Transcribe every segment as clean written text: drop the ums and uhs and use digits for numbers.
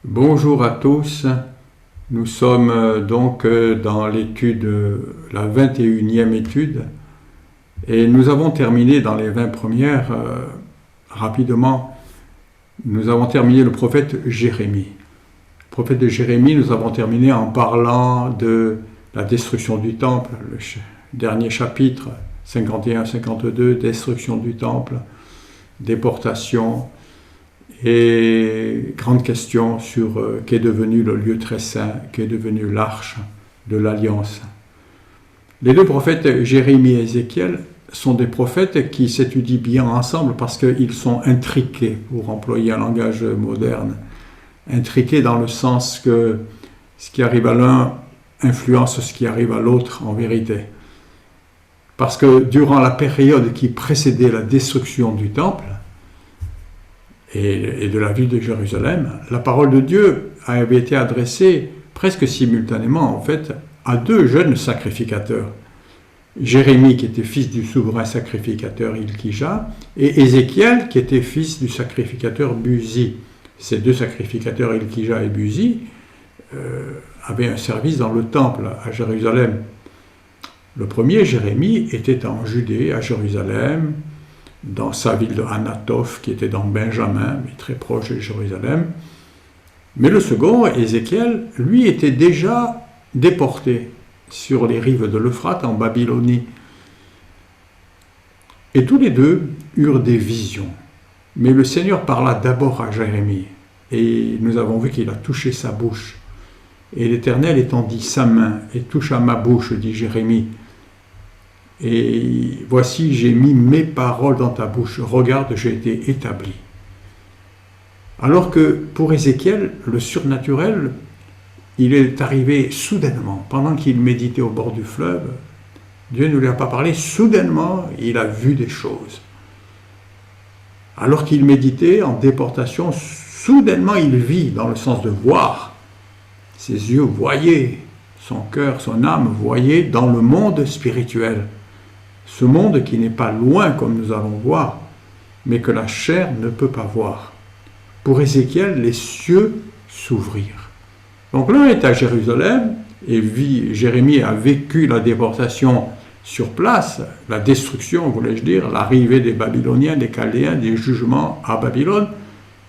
Bonjour à tous, nous sommes donc dans l'étude, la 21e étude, et nous avons terminé dans les 20 premières, rapidement, nous avons terminé le prophète Jérémie. Le prophète de Jérémie, nous avons terminé en parlant de la destruction du temple, le dernier chapitre, 51-52, destruction du temple, déportation, et grande question sur qu'est devenu le lieu très saint, qu'est devenu l'arche de l'Alliance. Les deux prophètes Jérémie et Ézéchiel sont des prophètes qui s'étudient bien ensemble parce qu'ils sont intriqués, pour employer un langage moderne, intriqués dans le sens que ce qui arrive à l'un influence ce qui arrive à l'autre en vérité. Parce que durant la période qui précédait la destruction du temple, et de la ville de Jérusalem, la parole de Dieu avait été adressée presque simultanément, en fait, à deux jeunes sacrificateurs. Jérémie, qui était fils du souverain sacrificateur Hilkija, et Ézéchiel, qui était fils du sacrificateur Buzi. Ces deux sacrificateurs, Hilkija et Buzi, avaient un service dans le temple à Jérusalem. Le premier, Jérémie, était en Judée, à Jérusalem, dans sa ville de Anatoph, qui était dans Benjamin, mais très proche de Jérusalem. Mais le second, Ézéchiel, lui, était déjà déporté sur les rives de l'Euphrate, en Babylonie. Et tous les deux eurent des visions. Mais le Seigneur parla d'abord à Jérémie, et nous avons vu qu'il a touché sa bouche. Et l'Éternel étendit sa main et toucha ma bouche, dit Jérémie. Et voici, j'ai mis mes paroles dans ta bouche. Regarde, j'ai été établi. Alors que pour Ézéchiel, le surnaturel, il est arrivé soudainement. Pendant qu'il méditait au bord du fleuve, Dieu ne lui a pas parlé. Soudainement, il a vu des choses. Alors qu'il méditait en déportation, soudainement, il vit, dans le sens de voir. Ses yeux voyaient, son cœur, son âme voyaient dans le monde spirituel. Ce monde qui n'est pas loin comme nous allons voir, mais que la chair ne peut pas voir. Pour Ézéchiel, les cieux s'ouvrirent. Donc l'un est à Jérusalem, et Jérémie a vécu la déportation sur place, la destruction, voulais-je dire, l'arrivée des Babyloniens, des Chaldéens, des jugements à Babylone,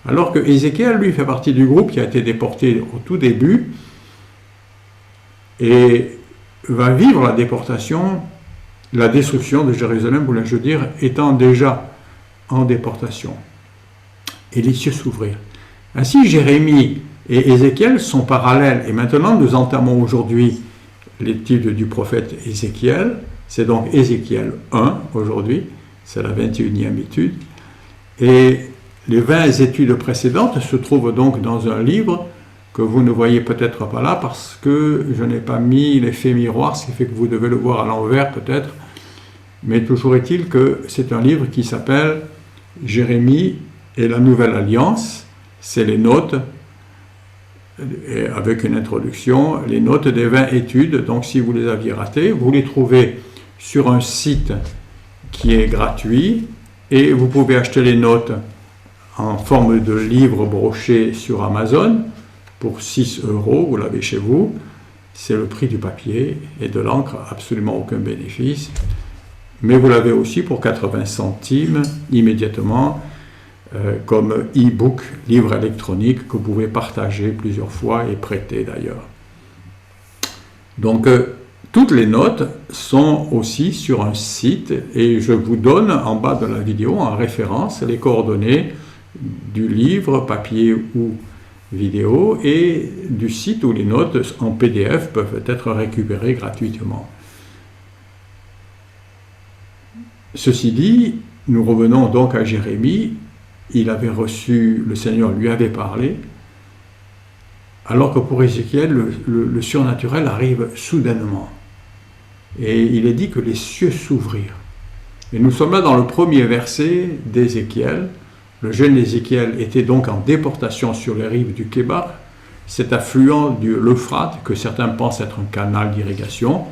alors que Ézéchiel, lui, fait partie du groupe qui a été déporté au tout début, et va vivre la déportation, la destruction de Jérusalem, voulais-je dire, étant déjà en déportation. Et les cieux s'ouvrirent. Ainsi, Jérémie et Ézéchiel sont parallèles. Et maintenant, nous entamons aujourd'hui l'étude du prophète Ézéchiel. C'est donc Ézéchiel 1 aujourd'hui. C'est la 21e étude. Et les 20 études précédentes se trouvent donc dans un livre que vous ne voyez peut-être pas là parce que je n'ai pas mis l'effet miroir, ce qui fait que vous devez le voir à l'envers peut-être. Mais toujours est-il que c'est un livre qui s'appelle Jérémie et la Nouvelle Alliance. C'est les notes, avec une introduction, les notes des 20 études. Donc si vous les aviez ratées, vous les trouvez sur un site qui est gratuit et vous pouvez acheter les notes en forme de livre broché sur Amazon pour 6 €, vous l'avez chez vous. C'est le prix du papier et de l'encre, absolument aucun bénéfice. Mais vous l'avez aussi pour 80 centimes immédiatement comme e-book, livre électronique que vous pouvez partager plusieurs fois et prêter d'ailleurs. Donc toutes les notes sont aussi sur un site et je vous donne en bas de la vidéo en référence les coordonnées du livre, papier ou vidéo et du site où les notes en PDF peuvent être récupérées gratuitement. Ceci dit, nous revenons donc à Jérémie. Il avait reçu, le Seigneur lui avait parlé, alors que pour Ézéchiel, le surnaturel arrive soudainement. Et il est dit que les cieux s'ouvrirent. Et nous sommes là dans le premier verset d'Ézéchiel. Le jeune Ézéchiel était donc en déportation sur les rives du Kébar, cet affluent de l'Euphrate que certains pensent être un canal d'irrigation.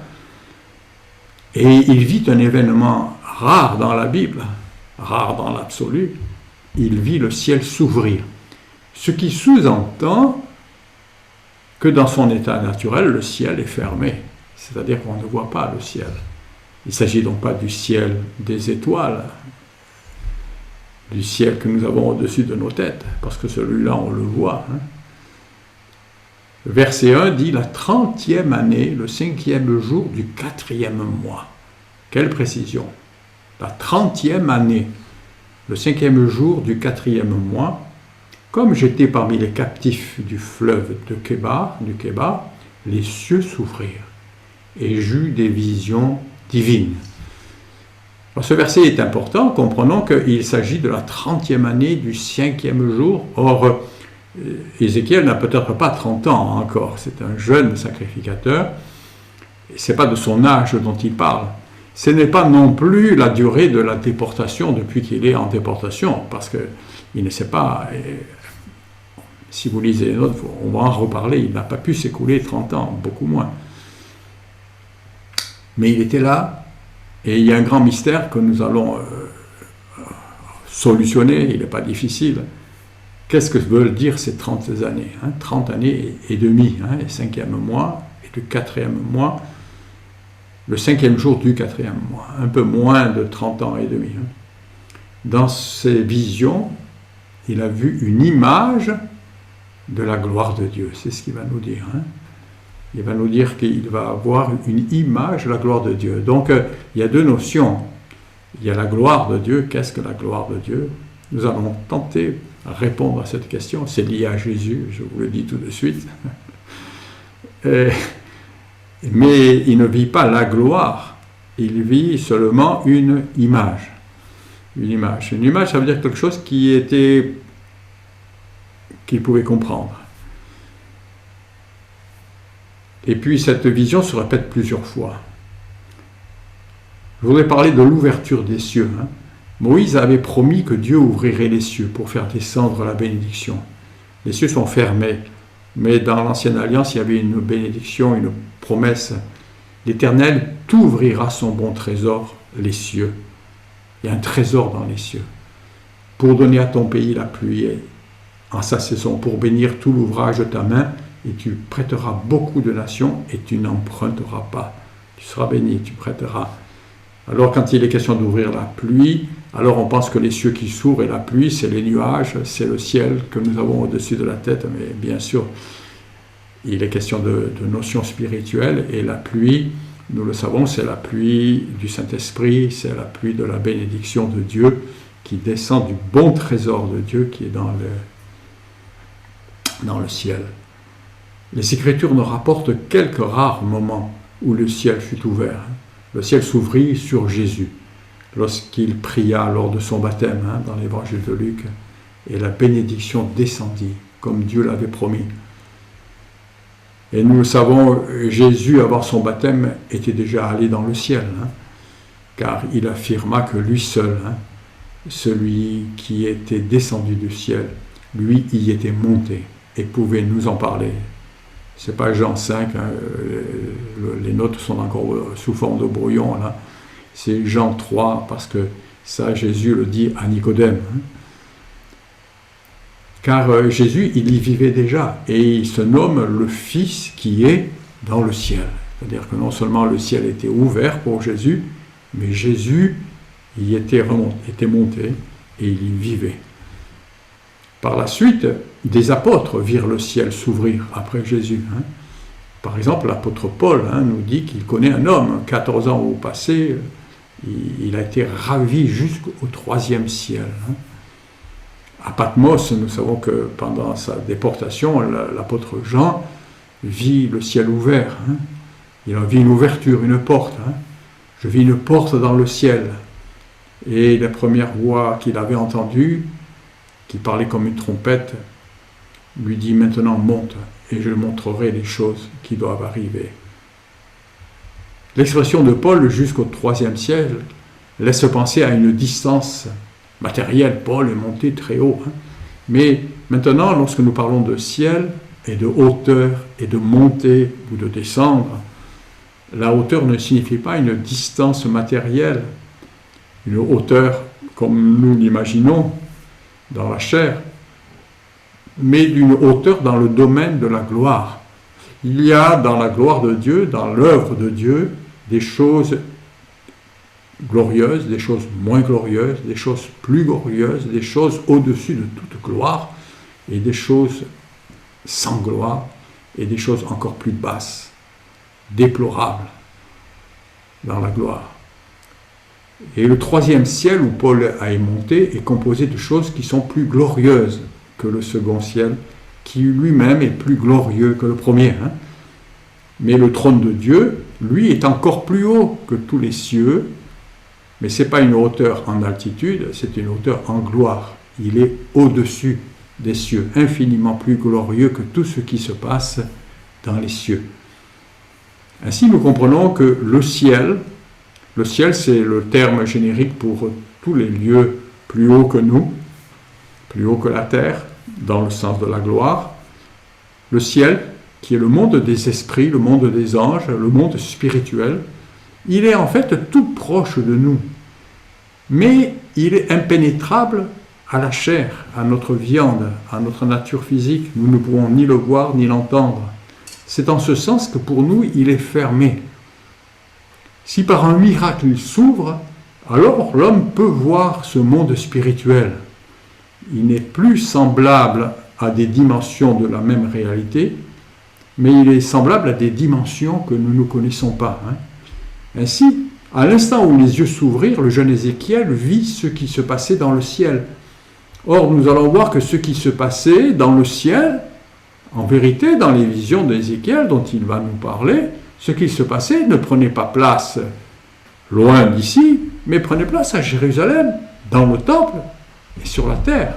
Et il vit un événement rare dans la Bible, rare dans l'absolu. Il vit le ciel s'ouvrir. Ce qui sous-entend que dans son état naturel, le ciel est fermé. C'est-à-dire qu'on ne voit pas le ciel. Il ne s'agit donc pas du ciel des étoiles, du ciel que nous avons au-dessus de nos têtes, parce que celui-là, on le voit. Verset 1 dit « La 30e année, le 5e jour du 4e mois ». Quelle précision! La 30e année, le 5e jour du 4e mois, comme j'étais parmi les captifs du fleuve du Kébar, les cieux s'ouvrirent, et j'eus des visions divines. Alors, ce verset est important, comprenons qu'il s'agit de la 30e année du 5e jour. Or, Ézéchiel n'a peut-être pas 30 ans encore, c'est un jeune sacrificateur, ce n'est pas de son âge dont il parle. Ce n'est pas non plus la durée de la déportation depuis qu'il est en déportation, parce qu'il ne sait pas, si vous lisez les notes, on va en reparler, il n'a pas pu s'écouler 30 ans, beaucoup moins. Mais il était là, et il y a un grand mystère que nous allons solutionner, il n'est pas difficile. Qu'est-ce que veulent dire ces 30 années 30 années et demie, le 5e mois et le 4e mois, le 5e jour du 4e mois, un peu moins de 30 ans et demi. Dans ses visions, il a vu une image de la gloire de Dieu, c'est ce qu'il va nous dire. Il va nous dire qu'il va avoir une image de la gloire de Dieu. Donc, il y a deux notions. Il y a la gloire de Dieu. Qu'est-ce que la gloire de Dieu? Nous allons tenter de répondre à cette question. C'est lié à Jésus, je vous le dis tout de suite. Mais il ne vit pas la gloire. Il vit seulement une image. Une image. Une image, ça veut dire quelque chose qu'il pouvait comprendre. Et puis cette vision se répète plusieurs fois. Je voudrais parler de l'ouverture des cieux. Moïse avait promis que Dieu ouvrirait les cieux pour faire descendre la bénédiction. Les cieux sont fermés, mais dans l'Ancienne Alliance, il y avait une bénédiction, une promesse. L'Éternel t'ouvrira son bon trésor, les cieux. Il y a un trésor dans les cieux. Pour donner à ton pays la pluie en sa saison, pour bénir tout l'ouvrage de ta main, et tu prêteras beaucoup de nations et tu n'emprunteras pas. Tu seras béni, tu prêteras. Alors quand il est question d'ouvrir la pluie, alors on pense que les cieux qui s'ouvrent et la pluie, c'est les nuages, c'est le ciel que nous avons au-dessus de la tête, mais bien sûr, il est question de notions spirituelles, et la pluie, nous le savons, c'est la pluie du Saint-Esprit, c'est la pluie de la bénédiction de Dieu qui descend du bon trésor de Dieu qui est dans le ciel. Les Écritures nous rapportent quelques rares moments où le ciel fut ouvert. Le ciel s'ouvrit sur Jésus lorsqu'il pria lors de son baptême dans l'évangile de Luc, et la bénédiction descendit comme Dieu l'avait promis. Et nous le savons, Jésus, avant son baptême, était déjà allé dans le ciel, car il affirma que lui seul, celui qui était descendu du ciel, lui y était monté et pouvait nous en parler. Ce n'est pas Jean 5, les notes sont encore sous forme de brouillon, là. C'est Jean 3, parce que ça, Jésus le dit à Nicodème. Car Jésus, il y vivait déjà, et il se nomme le Fils qui est dans le ciel. C'est-à-dire que non seulement le ciel était ouvert pour Jésus, mais Jésus y était monté, et il y vivait. Par la suite, des apôtres virent le ciel s'ouvrir après Jésus. Par exemple, l'apôtre Paul nous dit qu'il connaît un homme, 14 ans au passé, il a été ravi jusqu'au 3e ciel. À Patmos, nous savons que pendant sa déportation, l'apôtre Jean vit le ciel ouvert. Il a vu une ouverture, une porte. Je vis une porte dans le ciel. Et la première voix qu'il avait entendue, qui parlait comme une trompette, lui dit « Maintenant monte, et je montrerai les choses qui doivent arriver ». L'expression de Paul jusqu'au 3e ciel laisse penser à une distance matérielle. Paul est monté très haut. Mais maintenant, lorsque nous parlons de ciel et de hauteur et de monter ou de descendre, la hauteur ne signifie pas une distance matérielle, une hauteur comme nous l'imaginons dans la chair, mais d'une hauteur dans le domaine de la gloire. Il y a dans la gloire de Dieu, dans l'œuvre de Dieu, des choses glorieuses, des choses moins glorieuses, des choses plus glorieuses, des choses au-dessus de toute gloire, et des choses sans gloire, et des choses encore plus basses, déplorables dans la gloire. Et le troisième ciel où Paul a monté est composé de choses qui sont plus glorieuses que le second ciel, qui lui-même est plus glorieux que le premier. Mais le trône de Dieu, lui, est encore plus haut que tous les cieux, mais ce n'est pas une hauteur en altitude, c'est une hauteur en gloire. Il est au-dessus des cieux, infiniment plus glorieux que tout ce qui se passe dans les cieux. Ainsi, nous comprenons que le ciel, c'est le terme générique pour tous les lieux plus hauts que nous, plus haut que la terre, dans le sens de la gloire. Le ciel, qui est le monde des esprits, le monde des anges, le monde spirituel, il est en fait tout proche de nous. Mais il est impénétrable à la chair, à notre viande, à notre nature physique. Nous ne pouvons ni le voir ni l'entendre. C'est en ce sens que pour nous, il est fermé. Si par un miracle il s'ouvre, alors l'homme peut voir ce monde spirituel. Il n'est plus semblable à des dimensions de la même réalité, mais il est semblable à des dimensions que nous ne connaissons pas. Ainsi, à l'instant où les yeux s'ouvrirent, le jeune Ézéchiel vit ce qui se passait dans le ciel. Or, nous allons voir que ce qui se passait dans le ciel, en vérité, dans les visions d'Ézéchiel dont il va nous parler, ce qui se passait ne prenait pas place loin d'ici, mais prenait place à Jérusalem, dans le temple et sur la terre.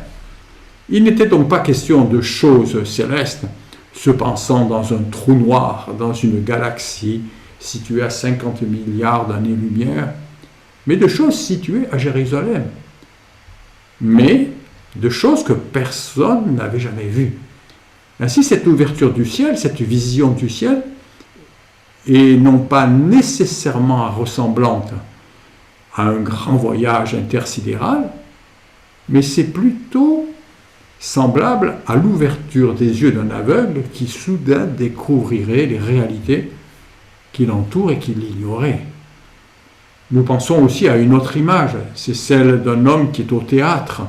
Il n'était donc pas question de choses célestes, se pensant dans un trou noir, dans une galaxie située à 50 milliards d'années-lumière, mais de choses situées à Jérusalem, mais de choses que personne n'avait jamais vues. Ainsi, cette ouverture du ciel, cette vision du ciel, est non pas nécessairement ressemblante à un grand voyage intersidéral, mais c'est plutôt semblable à l'ouverture des yeux d'un aveugle qui soudain découvrirait les réalités qui l'entourent et qui l'ignorait. Nous pensons aussi à une autre image, c'est celle d'un homme qui est au théâtre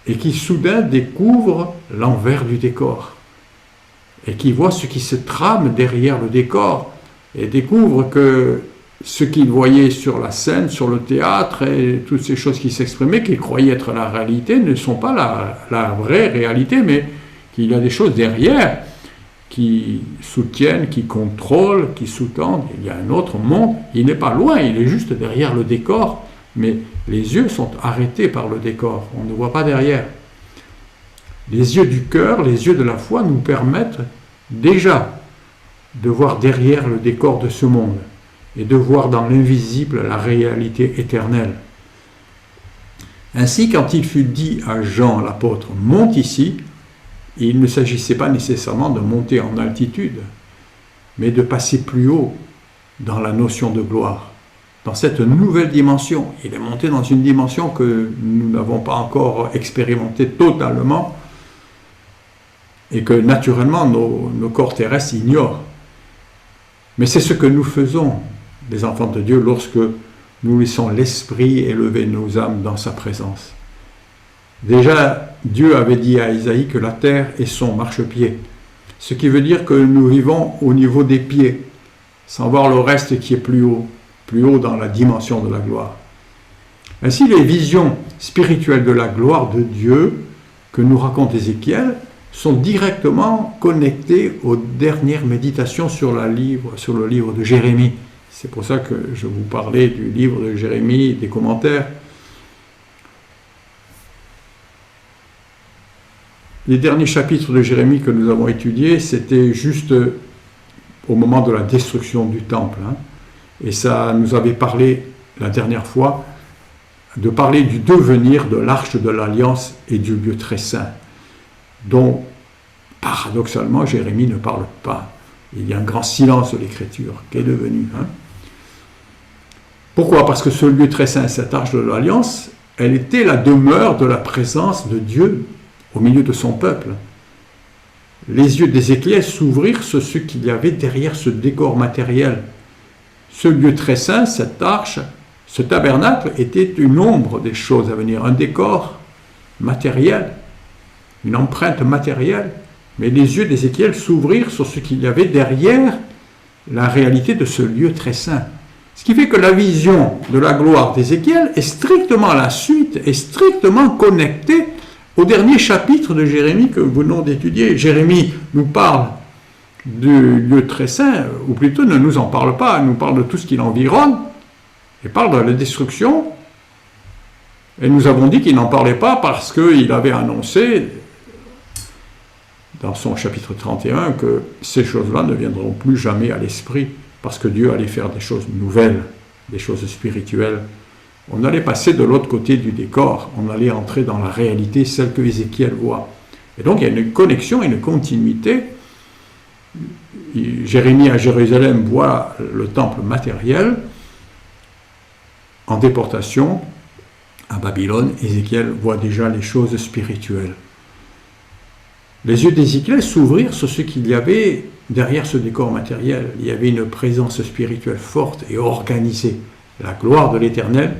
et qui soudain découvre l'envers du décor et qui voit ce qui se trame derrière le décor et découvre que ce qu'il voyait sur la scène, sur le théâtre et toutes ces choses qui s'exprimaient, qu'il croyait être la réalité, ne sont pas la vraie réalité, mais qu'il y a des choses derrière qui soutiennent, qui contrôlent, qui sous-tendent. Il y a un autre monde, il n'est pas loin, il est juste derrière le décor, mais les yeux sont arrêtés par le décor, on ne voit pas derrière. Les yeux du cœur, les yeux de la foi nous permettent déjà de voir derrière le décor de ce monde et de voir dans l'invisible la réalité éternelle. Ainsi, quand il fut dit à Jean l'apôtre « Monte ici », il ne s'agissait pas nécessairement de monter en altitude, mais de passer plus haut dans la notion de gloire, dans cette nouvelle dimension. Il est monté dans une dimension que nous n'avons pas encore expérimentée totalement et que naturellement nos corps terrestres ignorent. Mais c'est ce que nous faisons, les enfants de Dieu, lorsque nous laissons l'Esprit élever nos âmes dans sa présence. Déjà, Dieu avait dit à Isaïe que la terre est son marchepied, ce qui veut dire que nous vivons au niveau des pieds, sans voir le reste qui est plus haut dans la dimension de la gloire. Ainsi, les visions spirituelles de la gloire de Dieu que nous raconte Ézéchiel sont directement connectées aux dernières méditations sur le livre de Jérémie. C'est pour ça que je vous parlais du livre de Jérémie, des commentaires. Les derniers chapitres de Jérémie que nous avons étudiés, c'était juste au moment de la destruction du temple. Et ça nous avait parlé la dernière fois de parler du devenir de l'arche de l'alliance et du lieu très saint, dont paradoxalement Jérémie ne parle pas. Il y a un grand silence de l'écriture. Qu'est devenu Pourquoi ? Parce que ce lieu très saint, cette arche de l'alliance, elle était la demeure de la présence de Dieu au milieu de son peuple. les yeux d'Ézéchiel s'ouvrirent sur ce qu'il y avait derrière ce décor matériel. Ce lieu très saint, cette arche, ce tabernacle était une ombre des choses à venir, un décor matériel, une empreinte matérielle. Mais les yeux d'Ézéchiel s'ouvrirent sur ce qu'il y avait derrière la réalité de ce lieu très saint. Ce qui fait que la vision de la gloire d'Ézéchiel est strictement la suite, est strictement connectée au dernier chapitre de Jérémie que nous venons d'étudier. Jérémie nous parle du lieu très saint, ou plutôt ne nous en parle pas, il nous parle de tout ce qui l'environne, et parle de la destruction. Et nous avons dit qu'il n'en parlait pas parce qu'il avait annoncé dans son chapitre 31 que ces choses-là ne viendront plus jamais à l'esprit, parce que Dieu allait faire des choses nouvelles, des choses spirituelles. On allait passer de l'autre côté du décor, on allait entrer dans la réalité, celle que Ézéchiel voit. Et donc il y a une connexion, une continuité. Jérémie à Jérusalem voit le temple matériel en déportation à Babylone. Ézéchiel voit déjà les choses spirituelles. Les yeux d'Ézéchiel s'ouvrirent sur ce qu'il y avait derrière ce décor matériel. Il y avait une présence spirituelle forte et organisée, la gloire de l'Éternel,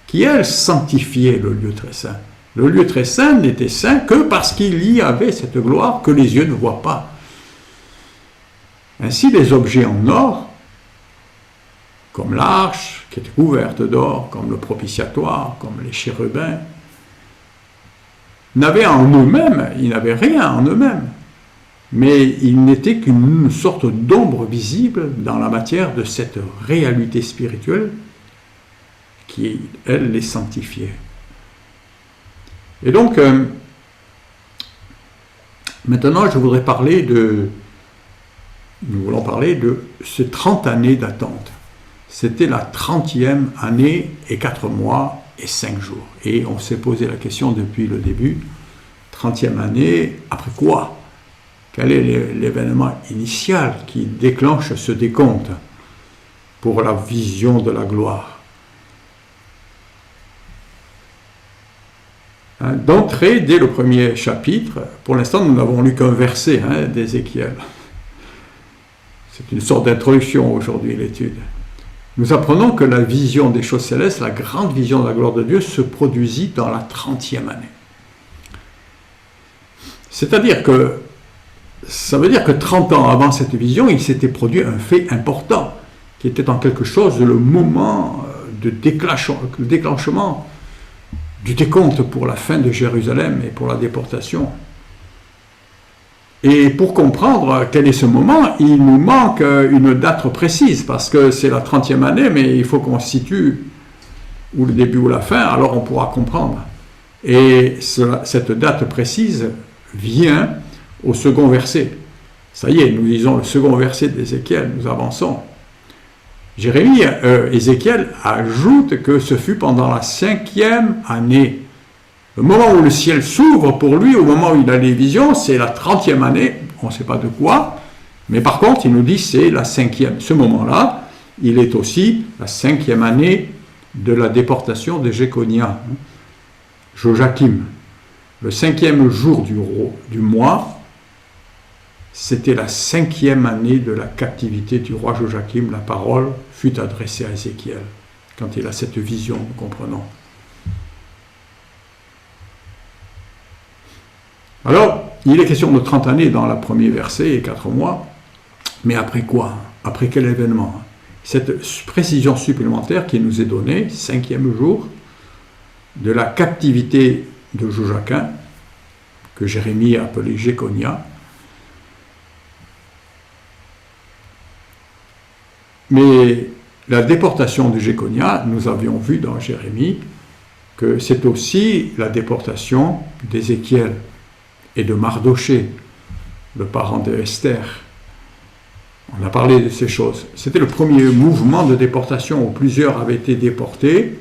qui, elle, sanctifiait le lieu très saint. Le lieu très saint n'était saint que parce qu'il y avait cette gloire que les yeux ne voient pas. Ainsi, les objets en or, comme l'arche qui était couverte d'or, comme le propitiatoire, comme les chérubins, n'avaient en eux-mêmes, ils n'avaient rien en eux-mêmes, mais ils n'étaient qu'une sorte d'ombre visible dans la matière de cette réalité spirituelle qui, elle, les sanctifiait. Et donc, maintenant, nous voulons parler de ces 30 années d'attente. C'était la 30e année et 4 mois et 5 jours. Et on s'est posé la question depuis le début, 30e année, après quoi? Quel est l'événement initial qui déclenche ce décompte pour la vision de la gloire? D'entrée, dès le premier chapitre, pour l'instant nous n'avons lu qu'un verset d'Ézéchiel. C'est une sorte d'introduction aujourd'hui, l'étude. Nous apprenons que la vision des choses célestes, la grande vision de la gloire de Dieu, se produisit dans la 30e année. C'est-à-dire que, ça veut dire que 30 ans avant cette vision, il s'était produit un fait important, qui était en quelque chose le moment de déclenchement du décompte pour la fin de Jérusalem et pour la déportation. Et pour comprendre quel est ce moment, il nous manque une date précise, parce que c'est la 30e année, mais il faut qu'on situe ou le début ou la fin, alors on pourra comprendre. Et cette date précise vient au second verset. Ça y est, nous lisons le second verset d'Ézéchiel, nous avançons. Ézéchiel ajoute que ce fut pendant la 5e année. Le moment où le ciel s'ouvre pour lui, au moment où il a les visions, c'est la 30e année, on ne sait pas de quoi, mais par contre, il nous dit c'est la 5e. Ce moment-là, il est aussi la 5e année de la déportation de Jéconia, Joachim. Le 5e jour du mois, c'était la 5e année de la captivité du roi Joachim. La parole fut adressée à Ézéchiel, quand il a cette vision, nous comprenons. Alors, il est question de 30 années dans le premier verset et 4 mois, mais après quoi? Après quel événement? Cette précision supplémentaire qui nous est donnée, 5e jour, de la captivité de Joachim, que Jérémie a appelé Jéconia. Mais la déportation de Jéconia, nous avions vu dans Jérémie que c'est aussi la déportation d'Ézéchiel et de Mardoché, le parent de Esther. On a parlé de ces choses. C'était le premier mouvement de déportation où plusieurs avaient été déportés.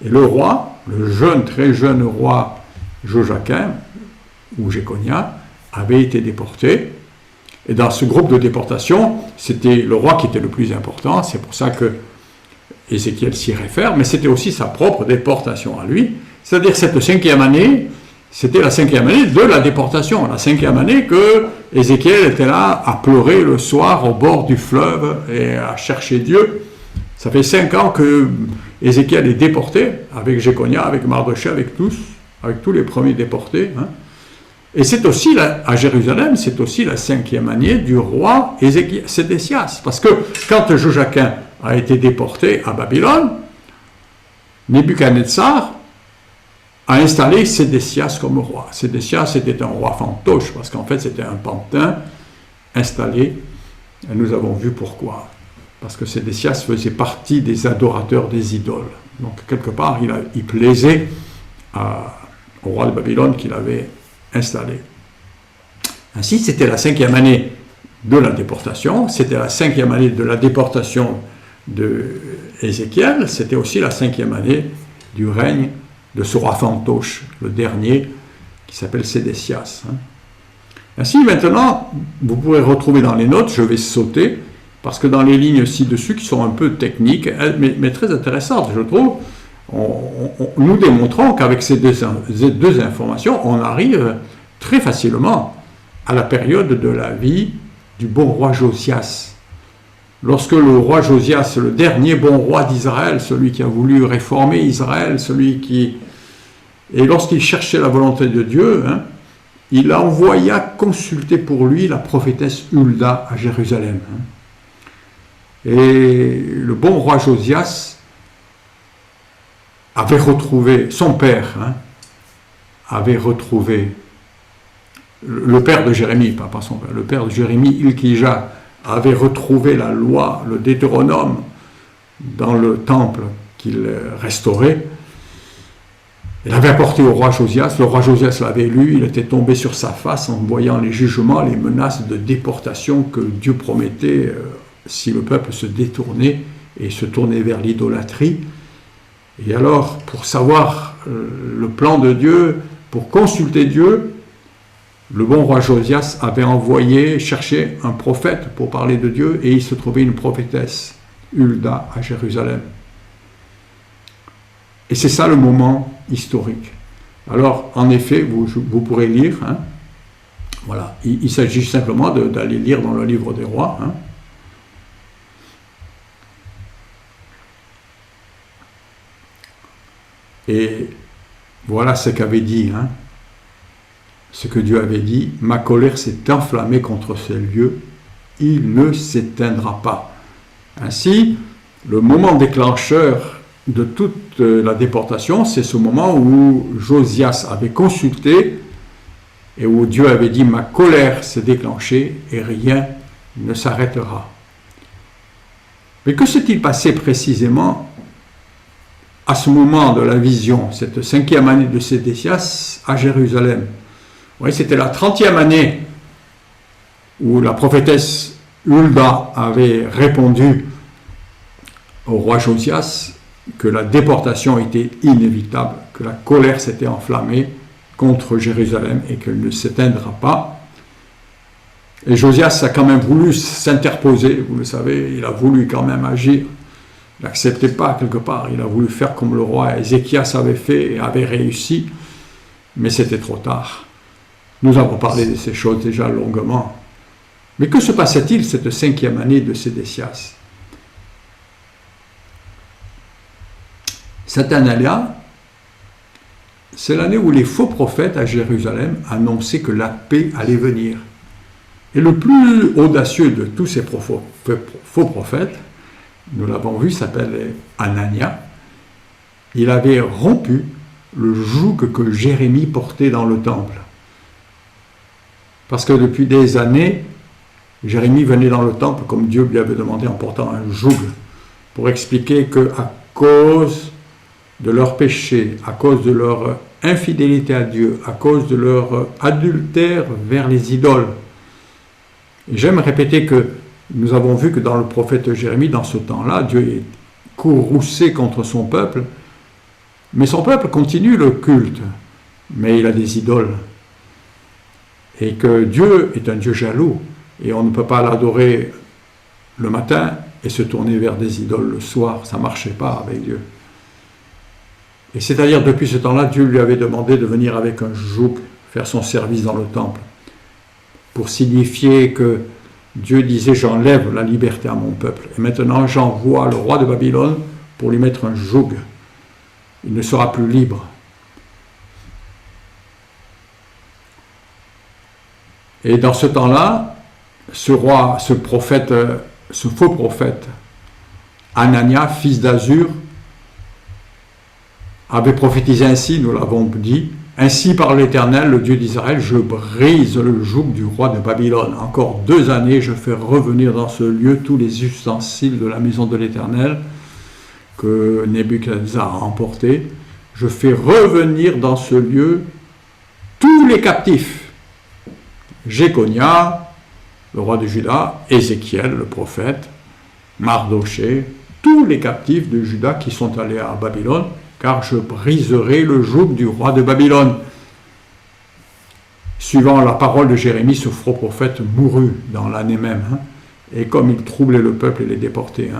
Et le roi, le jeune, très jeune roi Joachim, ou Jéconia, avait été déporté. Et dans ce groupe de déportation, c'était le roi qui était le plus important. C'est pour ça que Ézéchiel s'y réfère. Mais c'était aussi sa propre déportation à lui. C'est-à-dire cette 5e année, c'était la 5e année de la déportation, la 5e année que Ézéchiel était là à pleurer le soir au bord du fleuve et à chercher Dieu. Ça fait 5 ans que Ézéchiel est déporté, avec Jéconia, avec Mardochée, avec tous les premiers déportés. Hein. Et c'est aussi, à Jérusalem, c'est aussi la 5e année du roi Sédécias. Parce que quand Joachim a été déporté à Babylone, Nebuchadnezzar a installé Sédécias comme roi. Sédécias était un roi fantoche, parce qu'en fait c'était un pantin installé, et nous avons vu pourquoi. Parce que Sédécias faisait partie des adorateurs des idoles. Donc quelque part, il plaisait au roi de Babylone qu'il avait installé. Ainsi, c'était la 5e année de la déportation, c'était la 5e année de la déportation de Ézéchiel, c'était aussi la 5e année du règne de ce roi fantoche, le dernier, qui s'appelle Sédécias. Ainsi, maintenant, vous pourrez retrouver dans les notes, je vais sauter, parce que dans les lignes ci-dessus, qui sont un peu techniques, mais très intéressantes, je trouve, nous démontrons qu'avec ces deux informations, on arrive très facilement à la période de la vie du bon roi Josias. Lorsque le roi Josias, le dernier bon roi d'Israël, celui qui a voulu réformer Israël, et lorsqu'il cherchait la volonté de Dieu, il envoya consulter pour lui la prophétesse Hulda à Jérusalem. Et le bon roi Josias avait retrouvé, son père avait retrouvé, le père de Jérémie, pas son père, le père de Jérémie, Hilkija, avait retrouvé la loi, le Deutéronome, dans le temple qu'il restaurait. Il l'avait apporté au roi Josias, le roi Josias l'avait lu, il était tombé sur sa face en voyant les jugements, les menaces de déportation que Dieu promettait si le peuple se détournait et se tournait vers l'idolâtrie. Et alors, pour savoir le plan de Dieu, pour consulter Dieu, le bon roi Josias avait envoyé chercher un prophète pour parler de Dieu, et il se trouvait une prophétesse, Hulda, à Jérusalem. Et c'est ça le moment historique. Alors, en effet, vous pourrez lire, voilà, il s'agit simplement d'aller lire dans le livre des rois. Et voilà ce qu'avait dit, ce que Dieu avait dit, « Ma colère s'est enflammée contre ce lieu, il ne s'éteindra pas. » Ainsi, le moment déclencheur de toute la déportation, c'est ce moment où Josias avait consulté et où Dieu avait dit « Ma colère s'est déclenchée et rien ne s'arrêtera. » Mais que s'est-il passé précisément à ce moment de la vision, cette 5e année de Sédécias à Jérusalem? Oui, c'était la 30e année où la prophétesse Hulda avait répondu au roi Josias que la déportation était inévitable, que la colère s'était enflammée contre Jérusalem et qu'elle ne s'éteindra pas. Et Josias a quand même voulu s'interposer, vous le savez, il a voulu quand même agir. Il n'acceptait pas quelque part, il a voulu faire comme le roi Ézéchias avait fait et avait réussi, mais c'était trop tard. Nous avons parlé de ces choses déjà longuement. Mais que se passait-il cette 5e année de Sédécias? Cette année-là, c'est l'année où les faux prophètes à Jérusalem annonçaient que la paix allait venir. Et le plus audacieux de tous ces faux prophètes, nous l'avons vu, s'appelle Anania. Il avait rompu le joug que Jérémie portait dans le temple. Parce que depuis des années, Jérémie venait dans le temple comme Dieu lui avait demandé en portant un joug pour expliquer qu'à cause de leur péché, à cause de leur infidélité à Dieu, à cause de leur adultère vers les idoles. Et j'aime répéter que nous avons vu que dans le prophète Jérémie, dans ce temps-là, Dieu est courroucé contre son peuple, mais son peuple continue le culte, mais il a des idoles. Et que Dieu est un Dieu jaloux, et on ne peut pas l'adorer le matin et se tourner vers des idoles le soir, ça ne marchait pas avec Dieu. Et c'est-à-dire, depuis ce temps-là, Dieu lui avait demandé de venir avec un joug, faire son service dans le temple, pour signifier que Dieu disait, j'enlève la liberté à mon peuple. Et maintenant, j'envoie le roi de Babylone pour lui mettre un joug. Il ne sera plus libre. Et dans ce temps-là, ce roi, ce prophète, ce faux prophète, Anania, fils d'Azur, avait prophétisé ainsi, nous l'avons dit, ainsi par l'Éternel, le Dieu d'Israël, je brise le joug du roi de Babylone. Encore 2 années, je fais revenir dans ce lieu tous les ustensiles de la maison de l'Éternel que Nebuchadnezzar a emportés. Je fais revenir dans ce lieu tous les captifs. Jéconia, le roi de Juda, Ézéchiel, le prophète, Mardoché, tous les captifs de Juda qui sont allés à Babylone, car je briserai le joug du roi de Babylone. Suivant la parole de Jérémie, ce faux prophète mourut dans l'année même, et comme il troublait le peuple et les déportait.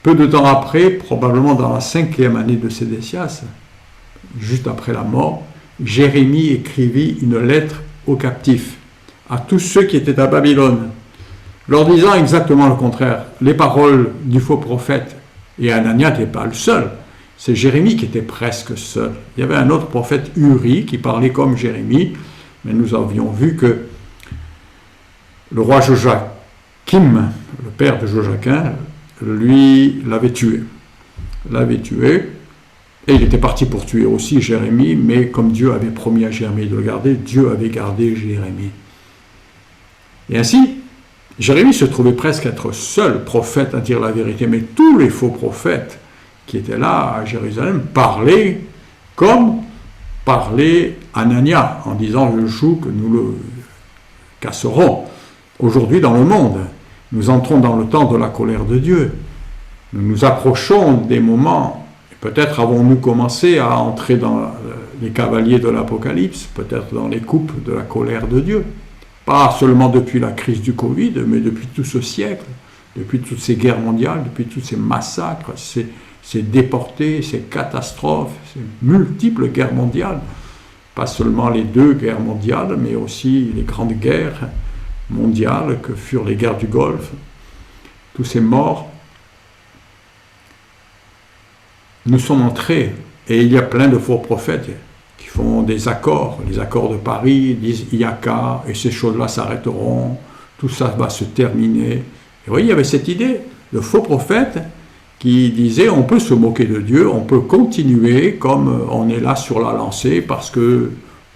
Peu de temps après, probablement dans la 5e année de Sédécias, juste après la mort, Jérémie écrivit une lettre aux captifs, à tous ceux qui étaient à Babylone, leur disant exactement le contraire. Les paroles du faux prophète, et Anania n'était pas le seul, c'est Jérémie qui était presque seul. Il y avait un autre prophète, Uri, qui parlait comme Jérémie, mais nous avions vu que le roi Joachim, le père de Joachim, lui l'avait tué. Et il était parti pour tuer aussi Jérémie, mais comme Dieu avait promis à Jérémie de le garder, Dieu avait gardé Jérémie. Et ainsi, Jérémie se trouvait presque être seul prophète à dire la vérité, mais tous les faux prophètes qui étaient là à Jérusalem parlaient comme parlait Anania, en disant le joug que nous le casserons. Aujourd'hui dans le monde, nous entrons dans le temps de la colère de Dieu. Nous nous approchons des moments, peut-être avons-nous commencé à entrer dans les cavaliers de l'Apocalypse, peut-être dans les coupes de la colère de Dieu. Pas seulement depuis la crise du Covid, mais depuis tout ce siècle, depuis toutes ces guerres mondiales, depuis tous ces massacres, ces déportés, ces catastrophes, ces multiples guerres mondiales. Pas seulement les 2 guerres mondiales, mais aussi les grandes guerres mondiales que furent les guerres du Golfe. Tous ces morts. Nous sommes entrés, et il y a plein de faux prophètes qui font des accords, les accords de Paris, disent Iyaka, et ces choses-là s'arrêteront, tout ça va se terminer. Et vous voyez, il y avait cette idée de faux prophètes qui disait on peut se moquer de Dieu, on peut continuer comme on est là sur la lancée, parce que,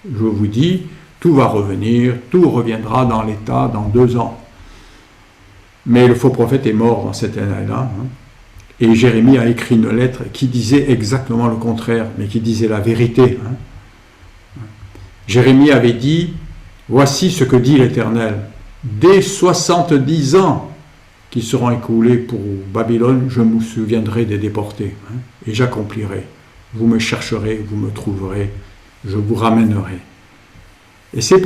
je vous dis, tout va revenir, tout reviendra dans l'état dans 2 ans. Mais le faux prophète est mort dans cette année-là, et Jérémie a écrit une lettre qui disait exactement le contraire, mais qui disait la vérité. Jérémie avait dit, voici ce que dit l'Éternel, dès 70 ans qui seront écoulés pour Babylone, je me souviendrai des déportés, et j'accomplirai. Vous me chercherez, vous me trouverez, je vous ramènerai. Et c'est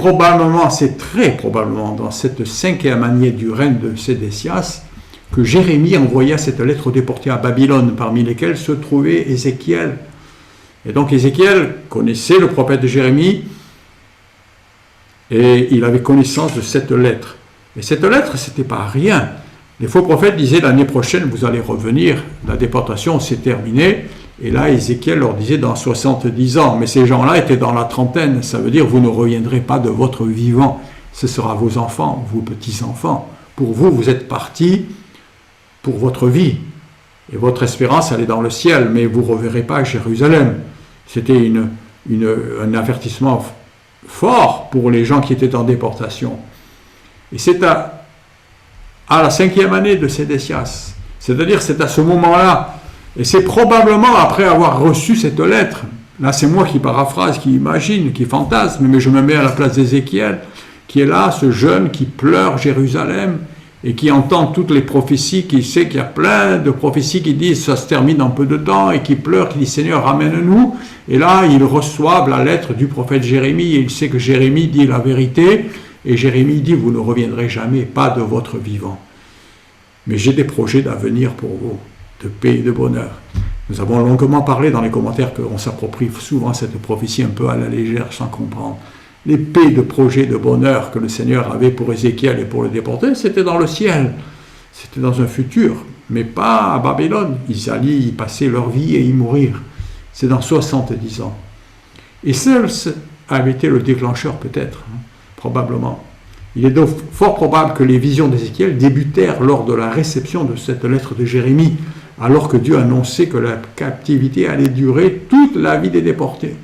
très probablement dans cette 5e année du règne de Sédécias que Jérémie envoya cette lettre aux déportés à Babylone, parmi lesquels se trouvait Ézéchiel. Et donc Ézéchiel connaissait le prophète de Jérémie, et il avait connaissance de cette lettre. Et cette lettre, ce n'était pas rien. Les faux prophètes disaient l'année prochaine, vous allez revenir, la déportation s'est terminée. Et là, Ézéchiel leur disait dans 70 ans. Mais ces gens-là étaient dans la trentaine. Ça veut dire vous ne reviendrez pas de votre vivant. Ce sera vos enfants, vos petits-enfants. Pour vous, vous êtes partis pour votre vie. Et votre espérance, elle est dans le ciel. Mais vous ne reverrez pas Jérusalem. C'était un avertissement fort pour les gens qui étaient en déportation. Et c'est à la 5e année de Sédécias. C'est-à-dire, c'est à ce moment-là. Et c'est probablement après avoir reçu cette lettre. Là, c'est moi qui paraphrase, qui imagine, qui fantasme, mais je me mets à la place d'Ézéchiel, qui est là, ce jeune qui pleure Jérusalem, et qui entend toutes les prophéties, qui sait qu'il y a plein de prophéties qui disent ça se termine en peu de temps, et qui pleure, qui dit Seigneur, ramène-nous. Et là, ils reçoivent la lettre du prophète Jérémie, et il sait que Jérémie dit la vérité, et Jérémie dit vous ne reviendrez jamais, pas de votre vivant. Mais j'ai des projets d'avenir pour vous, de paix et de bonheur. Nous avons longuement parlé dans les commentaires qu'on s'approprie souvent cette prophétie un peu à la légère sans comprendre. L'épée de projet de bonheur que le Seigneur avait pour Ézéchiel et pour le déporter, c'était dans le ciel, c'était dans un futur, mais pas à Babylone. Ils allaient y passer leur vie et y mourir. C'est dans 70 ans. Et ça avait été le déclencheur peut-être, probablement. Il est donc fort probable que les visions d'Ézéchiel débutèrent lors de la réception de cette lettre de Jérémie, alors que Dieu annonçait que la captivité allait durer toute la vie des déportés.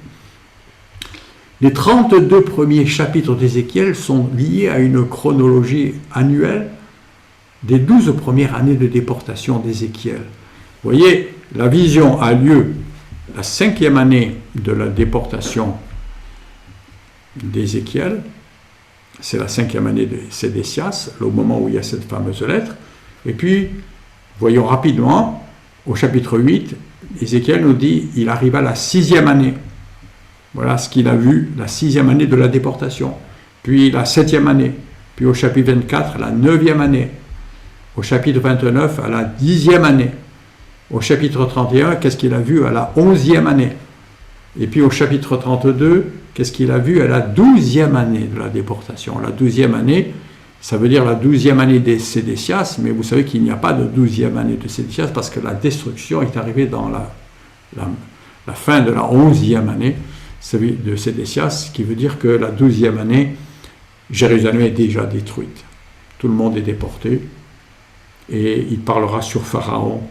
Les 32 premiers chapitres d'Ézéchiel sont liés à une chronologie annuelle des 12 premières années de déportation d'Ézéchiel. Vous voyez, la vision a lieu la 5e année de la déportation d'Ézéchiel, c'est la 5e année de Sédécias, au moment où il y a cette fameuse lettre. Et puis, voyons rapidement, au chapitre 8, Ézéchiel nous dit il arriva la 6e année. Voilà ce qu'il a vu, la 6e année de la déportation. Puis la 7e année. Puis au chapitre 24, la 9e année. Au chapitre 29, à la 10e année. Au chapitre 31, qu'est-ce qu'il a vu à la 11e année. Et puis au chapitre 32, qu'est-ce qu'il a vu à la 12e année de la déportation. La 12e année, ça veut dire la 12e année des Sédécias, mais vous savez qu'il n'y a pas de 12e année de Sédécias parce que la destruction est arrivée dans la fin de la 11e année de Sédécias, ce qui veut dire que la 12e année, Jérusalem est déjà détruite. Tout le monde est déporté et il parlera sur Pharaon.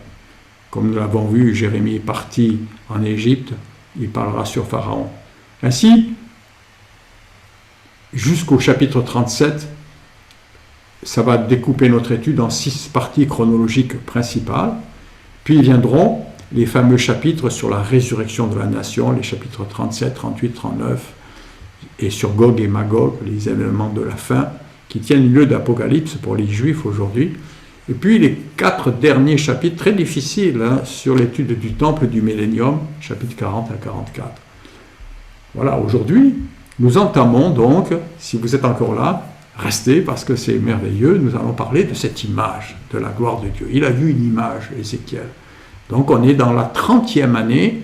Comme nous l'avons vu, Jérémie est parti en Égypte, il parlera sur Pharaon. Ainsi, jusqu'au chapitre 37, ça va découper notre étude en 6 parties chronologiques principales, puis viendront les fameux chapitres sur la résurrection de la nation, les chapitres 37, 38, 39, et sur Gog et Magog, les événements de la fin, qui tiennent lieu d'Apocalypse pour les Juifs aujourd'hui. Et puis les 4 derniers chapitres, très difficiles, sur l'étude du temple du millénium, chapitres 40 à 44. Voilà, aujourd'hui, nous entamons donc, si vous êtes encore là, restez parce que c'est merveilleux, nous allons parler de cette image de la gloire de Dieu. Il a vu une image, Ézéchiel. Donc on est dans la 30e année,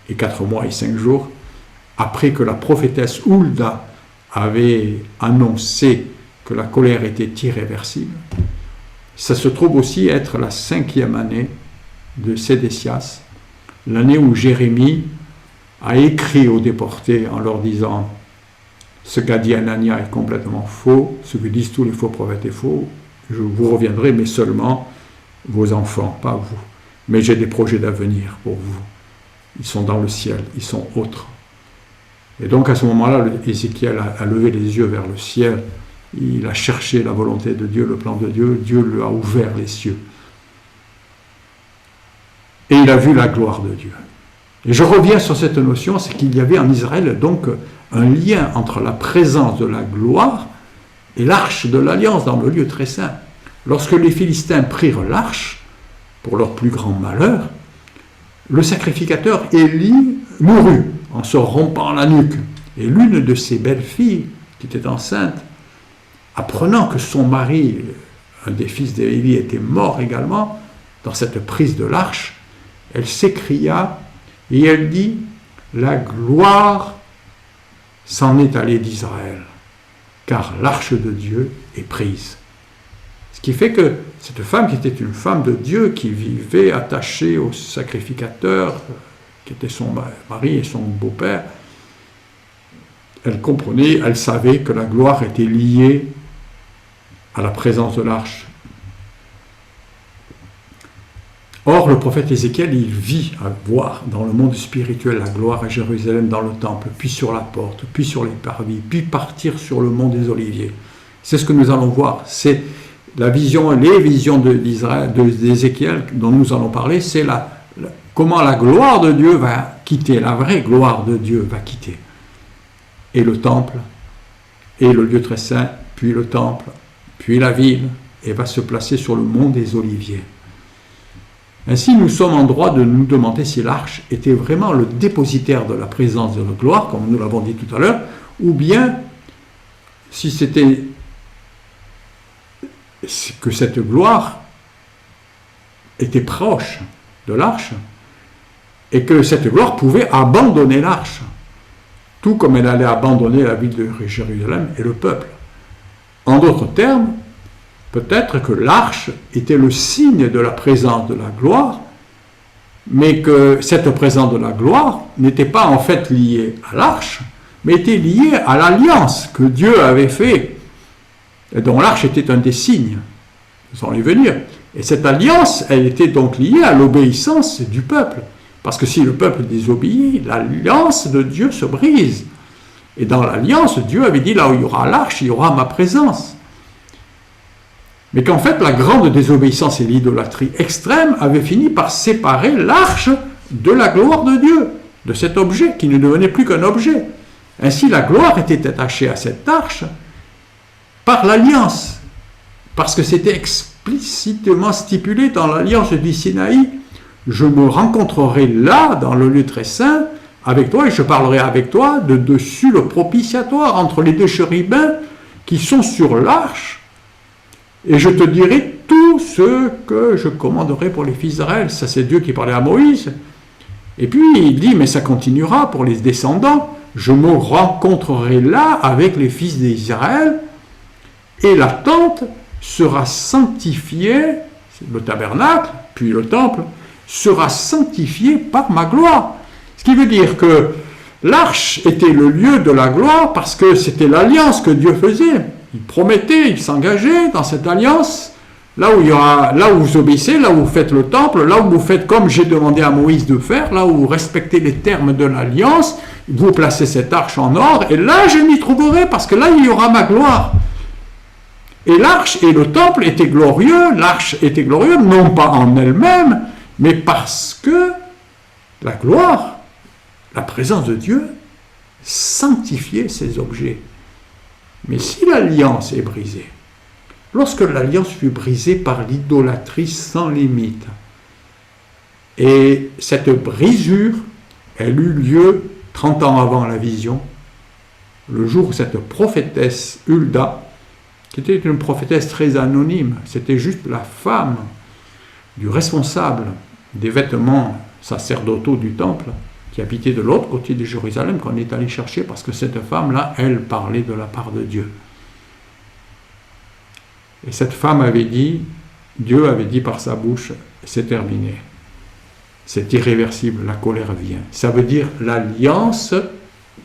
et 4 mois et 5 jours, après que la prophétesse Hulda avait annoncé que la colère était irréversible. Ça se trouve aussi être la 5e année de Sédécias, l'année où Jérémie a écrit aux déportés en leur disant « Ce qu'a dit Anania est complètement faux, ce que disent tous les faux prophètes est faux, je vous reviendrai, mais seulement vos enfants, pas vous. Mais j'ai des projets d'avenir pour vous. Ils sont dans le ciel, ils sont autres. » Et donc à ce moment-là, Ézéchiel a levé les yeux vers le ciel, il a cherché la volonté de Dieu, le plan de Dieu, Dieu lui a ouvert les cieux. Et il a vu la gloire de Dieu. Et je reviens sur cette notion, c'est qu'il y avait en Israël donc un lien entre la présence de la gloire et l'arche de l'alliance dans le lieu très saint. Lorsque les Philistins prirent l'arche, pour leur plus grand malheur, le sacrificateur Élie mourut en se rompant la nuque. Et l'une de ses belles-filles, qui était enceinte, apprenant que son mari, un des fils d'Élie, était mort également, dans cette prise de l'arche, elle s'écria et elle dit « La gloire s'en est allée d'Israël, car l'arche de Dieu est prise. » Ce qui fait que cette femme, qui était une femme de Dieu, qui vivait attachée au sacrificateur, qui était son mari et son beau-père, elle comprenait, elle savait que la gloire était liée à la présence de l'arche. Or, le prophète Ézéchiel, il vit à voir dans le monde spirituel la gloire à Jérusalem dans le temple, puis sur la porte, puis sur les parvis, puis partir sur le mont des Oliviers. C'est ce que nous allons voir. C'est la vision, les visions d'Ézéchiel dont nous allons parler, c'est comment la gloire de Dieu va quitter, la vraie gloire de Dieu va quitter. Et le temple, et le lieu très saint, puis le temple, puis la ville, et va se placer sur le mont des Oliviers. Ainsi, nous sommes en droit de nous demander si l'arche était vraiment le dépositaire de la présence de la gloire, comme nous l'avons dit tout à l'heure, ou bien si c'était que cette gloire était proche de l'arche, et que cette gloire pouvait abandonner l'arche, tout comme elle allait abandonner la ville de Jérusalem et le peuple. En d'autres termes, peut-être que l'arche était le signe de la présence de la gloire, mais que cette présence de la gloire n'était pas en fait liée à l'arche, mais était liée à l'alliance que Dieu avait faite, et dont l'arche était un des signes. Nous allons y venir. Et cette alliance, elle était donc liée à l'obéissance du peuple. Parce que si le peuple désobéit, l'alliance de Dieu se brise. Et dans l'alliance, Dieu avait dit, là où il y aura l'arche, il y aura ma présence. Mais qu'en fait, la grande désobéissance et l'idolâtrie extrême avaient fini par séparer l'arche de la gloire de Dieu, de cet objet qui ne devenait plus qu'un objet. Ainsi, la gloire était attachée à cette arche par l'alliance, parce que c'était explicitement stipulé dans l'alliance du Sinaï. Je me rencontrerai là, dans le lieu très saint, avec toi, et je parlerai avec toi de dessus le propitiatoire, entre les deux chérubins qui sont sur l'arche, et je te dirai tout ce que je commanderai pour les fils d'Israël. Ça, c'est Dieu qui parlait à Moïse. Et puis, il dit, mais ça continuera pour les descendants. Je me rencontrerai là avec les fils d'Israël, et la tente sera sanctifiée, le tabernacle, puis le temple, sera sanctifié par ma gloire. Ce qui veut dire que l'arche était le lieu de la gloire parce que c'était l'alliance que Dieu faisait. Il promettait, il s'engageait dans cette alliance. Là où vous obéissez, là où vous faites le temple, là où vous faites comme j'ai demandé à Moïse de faire, là où vous respectez les termes de l'alliance, vous placez cette arche en ordre, et là je m'y trouverai parce que là il y aura ma gloire. Et l'arche et le temple étaient glorieux, l'arche était glorieuse, non pas en elle-même, mais parce que la gloire, la présence de Dieu, sanctifiait ces objets. Mais si l'alliance est brisée, lorsque l'alliance fut brisée par l'idolâtrie sans limite, et cette brisure, elle eut lieu 30 ans avant la vision, le jour où cette prophétesse Hulda, qui était une prophétesse très anonyme, c'était juste la femme du responsable des vêtements sacerdotaux du temple, qui habitait de l'autre côté de Jérusalem, qu'on est allé chercher, parce que cette femme-là, elle parlait de la part de Dieu. Et cette femme avait dit, Dieu avait dit par sa bouche, c'est terminé. C'est irréversible, la colère vient. Ça veut dire l'alliance,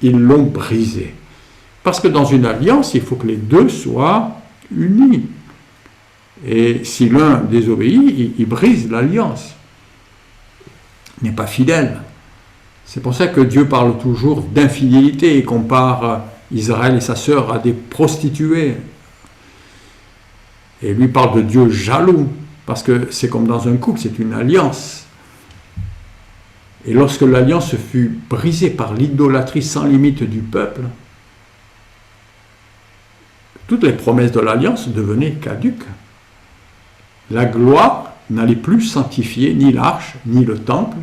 ils l'ont brisée. Parce que dans une alliance, il faut que les deux soient unis. Et si l'un désobéit, il brise l'alliance. Il n'est pas fidèle. C'est pour ça que Dieu parle toujours d'infidélité et compare Israël et sa sœur à des prostituées. Et lui parle de Dieu jaloux, parce que c'est comme dans un couple, c'est une alliance. Et lorsque l'alliance fut brisée par l'idolâtrie sans limite du peuple, toutes les promesses de l'alliance devenaient caduques. La gloire n'allait plus sanctifier ni l'arche, ni le temple,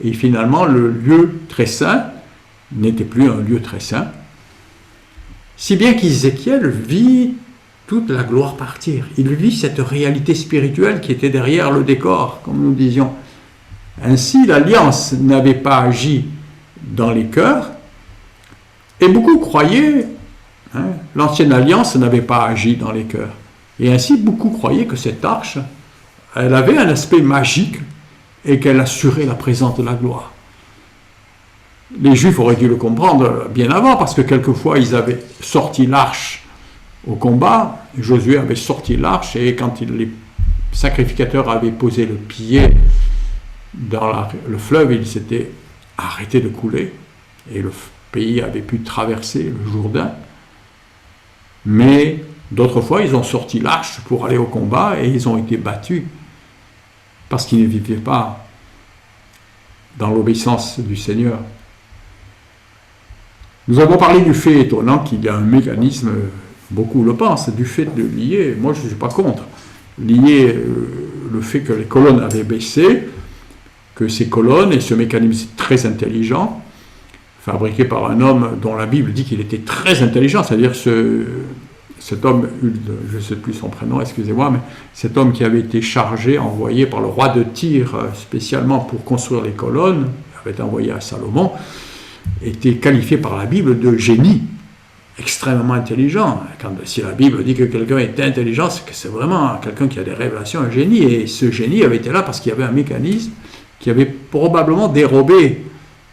et finalement le lieu très saint n'était plus un lieu très saint, si bien qu'Ézéchiel vit toute la gloire partir. Il vit cette réalité spirituelle qui était derrière le décor, comme nous disions. Ainsi, l'alliance n'avait pas agi dans les cœurs, et beaucoup croyaient, l'ancienne alliance n'avait pas agi dans les cœurs. Et ainsi, beaucoup croyaient que cette arche, elle avait un aspect magique et qu'elle assurait la présence de la gloire. Les Juifs auraient dû le comprendre bien avant, parce que quelquefois, ils avaient sorti l'arche au combat. Josué avait sorti l'arche, et quand les sacrificateurs avaient posé le pied dans le fleuve, il s'était arrêté de couler, et le pays avait pu traverser le Jourdain. Mais d'autres fois, ils ont sorti l'arche pour aller au combat, et ils ont été battus, parce qu'ils ne vivaient pas dans l'obéissance du Seigneur. Nous avons parlé du fait étonnant qu'il y a un mécanisme, beaucoup le pensent, du fait de lier, moi je ne suis pas contre, lier le fait que les colonnes avaient baissé, que ces colonnes et ce mécanisme très intelligent, fabriqué par un homme dont la Bible dit qu'il était très intelligent, c'est-à-dire cet homme, je ne sais plus son prénom, excusez-moi, mais cet homme qui avait été chargé, envoyé par le roi de Tyr spécialement pour construire les colonnes, avait été envoyé à Salomon, était qualifié par la Bible de génie, extrêmement intelligent. Si la Bible dit que quelqu'un est intelligent, c'est que c'est vraiment quelqu'un qui a des révélations, un génie. Et ce génie avait été là parce qu'il y avait un mécanisme qui avait probablement dérobé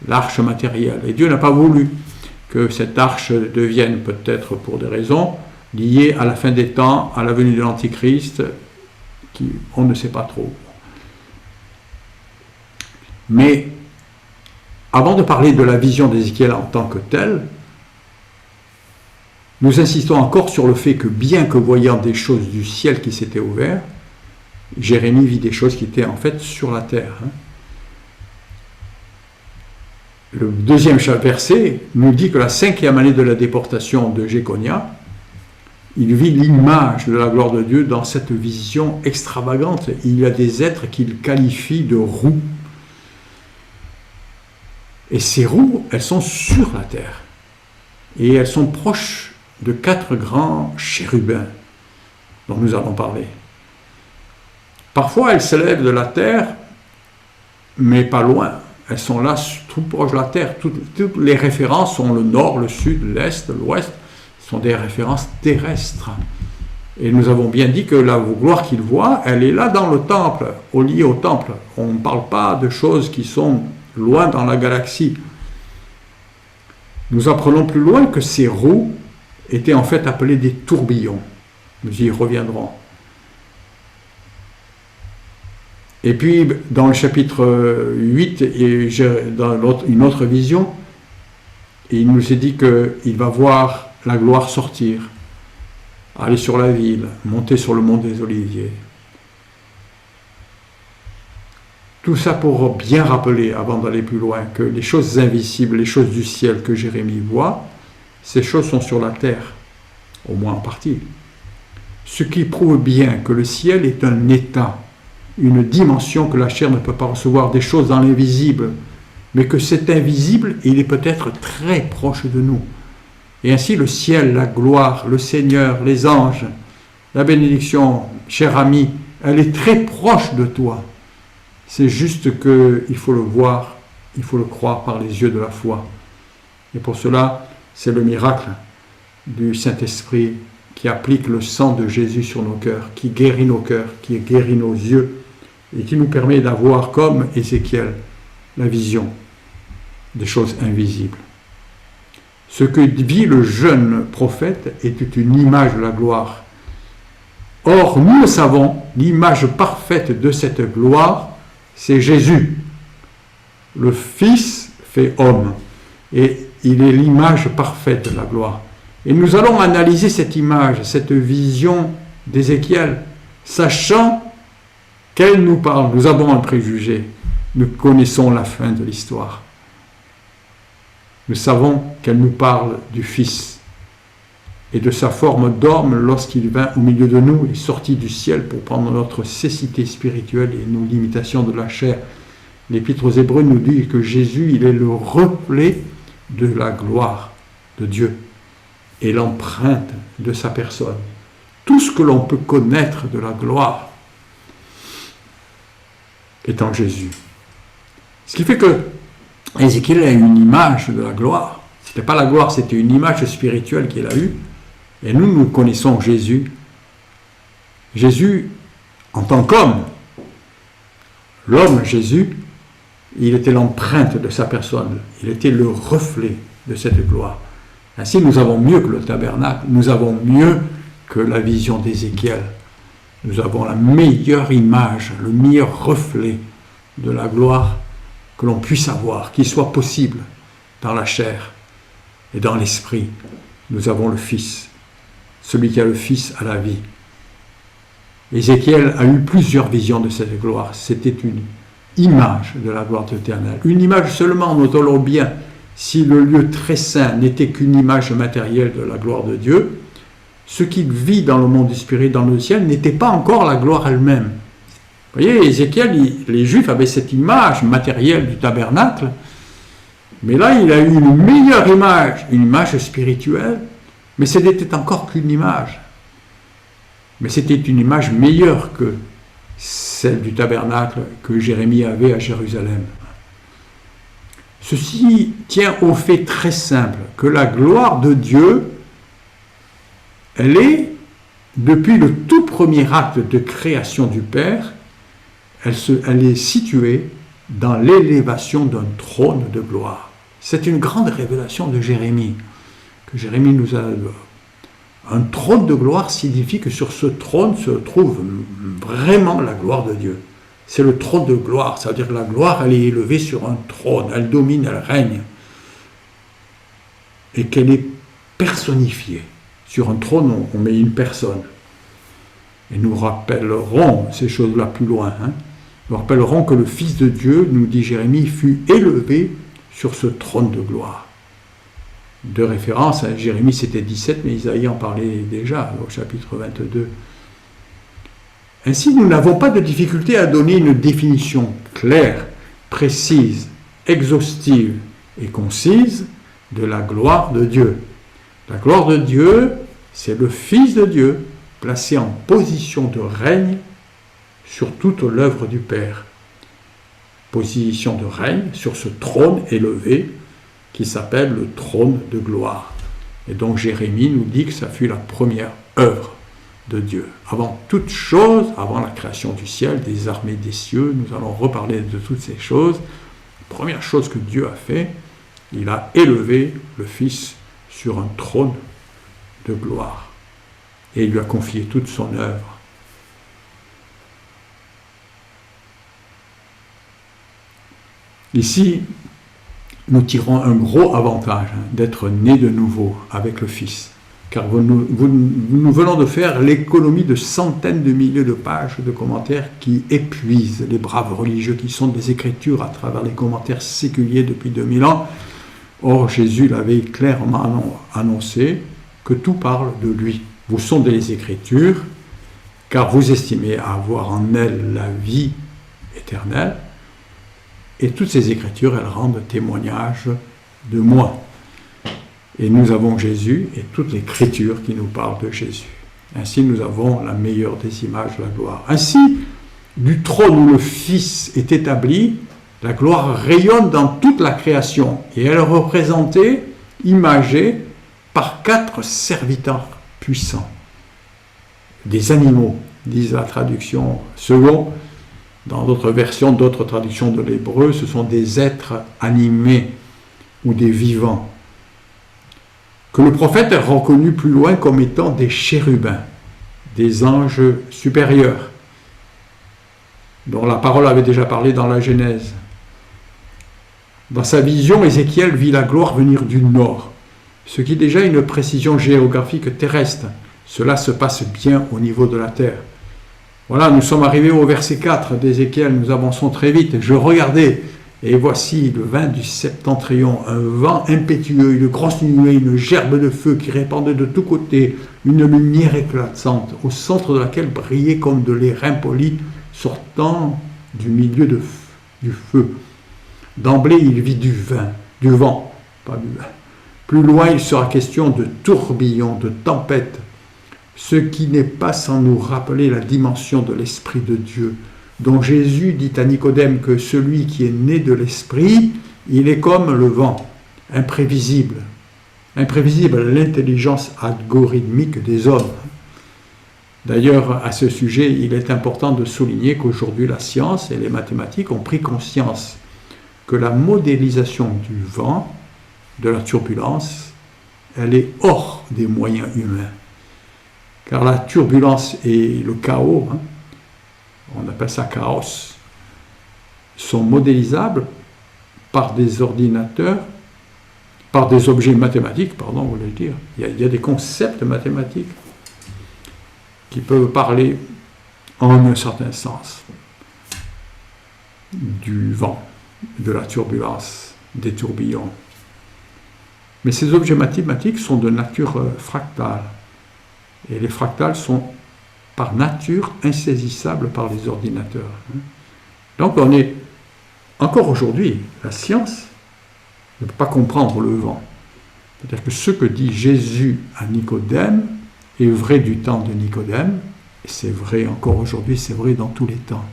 l'arche matérielle. Et Dieu n'a pas voulu que cette arche devienne, peut-être pour des raisons liées à la fin des temps, à la venue de l'Antichrist, on ne sait pas trop. Mais avant de parler de la vision d'Ézéchiel en tant que telle, nous insistons encore sur le fait que bien que voyant des choses du ciel qui s'étaient ouvertes, Jérémie vit des choses qui étaient en fait sur la terre. Le deuxième verset nous dit que la 5e année de la déportation de Jéconia, il vit l'image de la gloire de Dieu dans cette vision extravagante. Il y a des êtres qu'il qualifie de roues. Et ces roues, elles sont sur la terre. Et elles sont proches de 4 grands chérubins dont nous allons parler. Parfois, elles s'élèvent de la terre, mais pas loin. Elles sont là, tout proche de la terre. Toutes les références sont le nord, le sud, l'est, l'ouest. Ce sont des références terrestres. Et nous avons bien dit que la gloire qu'il voit, elle est là dans le temple, liée au temple. On ne parle pas de choses qui sont loin dans la galaxie. Nous apprenons plus loin que ces roues étaient en fait appelées des tourbillons. Nous y reviendrons. Et puis, dans le chapitre 8, et dans une autre vision, il nous est dit qu'il va voir la gloire sortir, aller sur la ville, monter sur le mont des Oliviers. Tout ça pour bien rappeler, avant d'aller plus loin, que les choses invisibles, les choses du ciel que Jérémie voit, ces choses sont sur la terre, au moins en partie. Ce qui prouve bien que le ciel est un état, une dimension que la chair ne peut pas recevoir, des choses dans l'invisible, mais que cet invisible, il est peut-être très proche de nous. Et ainsi le ciel, la gloire, le Seigneur, les anges, la bénédiction, cher ami, elle est très proche de toi. C'est juste qu'il faut le voir, il faut le croire par les yeux de la foi. Et pour cela, c'est le miracle du Saint-Esprit qui applique le sang de Jésus sur nos cœurs, qui guérit nos cœurs, qui guérit nos yeux, et qui nous permet d'avoir, comme Ézéchiel, la vision des choses invisibles. Ce que vit le jeune prophète était une image de la gloire. Or, nous le savons, l'image parfaite de cette gloire, c'est Jésus. Le Fils fait homme. Et il est l'image parfaite de la gloire. Et nous allons analyser cette image, cette vision d'Ézéchiel, sachant qu'elle nous parle. Nous avons un préjugé. Nous connaissons la fin de l'histoire. Nous savons qu'elle nous parle du Fils et de sa forme d'homme lorsqu'il vint au milieu de nous et sortit du ciel pour prendre notre cécité spirituelle et nos limitations de la chair. L'Épître aux Hébreux nous dit que Jésus, il est le reflet de la gloire de Dieu et l'empreinte de sa personne. Tout ce que l'on peut connaître de la gloire est en Jésus. Ce qui fait que Ézéchiel a une image de la gloire. Ce n'était pas la gloire, c'était une image spirituelle qu'il a eue. Et nous connaissons Jésus. Jésus, en tant qu'homme, l'homme Jésus, il était l'empreinte de sa personne. Il était le reflet de cette gloire. Ainsi, nous avons mieux que le tabernacle, nous avons mieux que la vision d'Ézéchiel. Nous avons la meilleure image, le meilleur reflet de la gloire que l'on puisse avoir, qu'il soit possible dans la chair et dans l'esprit. Nous avons le Fils. Celui qui a le Fils a la vie. Ézéchiel a eu plusieurs visions de cette gloire. C'était une image de la gloire éternelle. Une image seulement, notons-le bien, si le lieu très saint n'était qu'une image matérielle de la gloire de Dieu, ce qu'il vit dans le monde du spirit, dans le ciel, n'était pas encore la gloire elle-même. Vous voyez, Ézéchiel, les Juifs avaient cette image matérielle du tabernacle, mais là, il a eu une meilleure image, une image spirituelle, mais ce n'était encore qu'une image. Mais c'était une image meilleure que celle du tabernacle que Jérémie avait à Jérusalem. Ceci tient au fait très simple que la gloire de Dieu, elle est, depuis le tout premier acte de création du Père, elle est située dans l'élévation d'un trône de gloire. C'est une grande révélation de Jérémie, que Jérémie nous a... Un trône de gloire signifie que sur ce trône se trouve vraiment la gloire de Dieu. C'est le trône de gloire, ça veut dire que la gloire, elle est élevée sur un trône, elle domine, elle règne. Et qu'elle est personnifiée. Sur un trône, on met une personne. Et nous rappellerons ces choses-là plus loin. Nous rappellerons que le Fils de Dieu, nous dit Jérémie, fut élevé sur ce trône de gloire. De référence, Jérémie c'était 17, mais Isaïe en parlait déjà au chapitre 22. Ainsi, nous n'avons pas de difficulté à donner une définition claire, précise, exhaustive et concise de la gloire de Dieu. La gloire de Dieu, c'est le Fils de Dieu, placé en position de règne sur toute l'œuvre du Père. Position de règne sur ce trône élevé qui s'appelle le trône de gloire. Et donc Jérémie nous dit que ça fut la première œuvre de Dieu. Avant toute chose, avant la création du ciel, des armées des cieux, nous allons reparler de toutes ces choses. La première chose que Dieu a fait, il a élevé le Fils sur un trône de gloire. Et il lui a confié toute son œuvre. Ici, nous tirons un gros avantage d'être nés de nouveau avec le Fils. Car nous venons de faire l'économie de centaines de milliers de pages de commentaires qui épuisent les braves religieux qui sont des Écritures à travers les commentaires séculiers depuis 2000 ans. Or, Jésus l'avait clairement annoncé que tout parle de lui. Vous sondez les Écritures, car vous estimez avoir en elles la vie éternelle. Et toutes ces Écritures, elles rendent témoignage de moi. Et nous avons Jésus et toute l'Écriture qui nous parle de Jésus. Ainsi, nous avons la meilleure des images de la gloire. Ainsi, du trône où le Fils est établi, la gloire rayonne dans toute la création. Et elle est représentée, imagée, par 4 serviteurs puissants. Des animaux, disent la traduction seconde. Dans d'autres versions, d'autres traductions de l'hébreu, ce sont des êtres animés ou des vivants, que le prophète a reconnu plus loin comme étant des chérubins, des anges supérieurs, dont la parole avait déjà parlé dans la Genèse. Dans sa vision, Ézéchiel vit la gloire venir du nord, ce qui est déjà une précision géographique terrestre. Cela se passe bien au niveau de la terre. Voilà, nous sommes arrivés au verset 4 d'Ézéchiel, nous avançons très vite. Je regardais, et voici le vent du septentrion, un vent impétueux, une grosse nuée, une gerbe de feu qui répandait de tous côtés, une lumière éclatante, au centre de laquelle brillait comme de l'airain poli sortant du milieu du feu. D'emblée, il vit du vent, pas du vin. Plus loin, il sera question de tourbillons, de tempêtes, ce qui n'est pas sans nous rappeler la dimension de l'Esprit de Dieu, dont Jésus dit à Nicodème que celui qui est né de l'Esprit, il est comme le vent, imprévisible. Imprévisible à l'intelligence algorithmique des hommes. D'ailleurs, à ce sujet, il est important de souligner qu'aujourd'hui, la science et les mathématiques ont pris conscience que la modélisation du vent, de la turbulence, elle est hors des moyens humains. Car la turbulence et le chaos, on appelle ça chaos, sont modélisables par des ordinateurs, par des objets mathématiques, pardon, voulais dire. Il y a des concepts mathématiques qui peuvent parler en un certain sens du vent, de la turbulence, des tourbillons. Mais ces objets mathématiques sont de nature fractale. Et les fractales sont par nature insaisissables par les ordinateurs. Donc on est, encore aujourd'hui, la science ne peut pas comprendre le vent. C'est-à-dire que ce que dit Jésus à Nicodème est vrai du temps de Nicodème, Et c'est vrai encore aujourd'hui, c'est vrai dans tous les temps.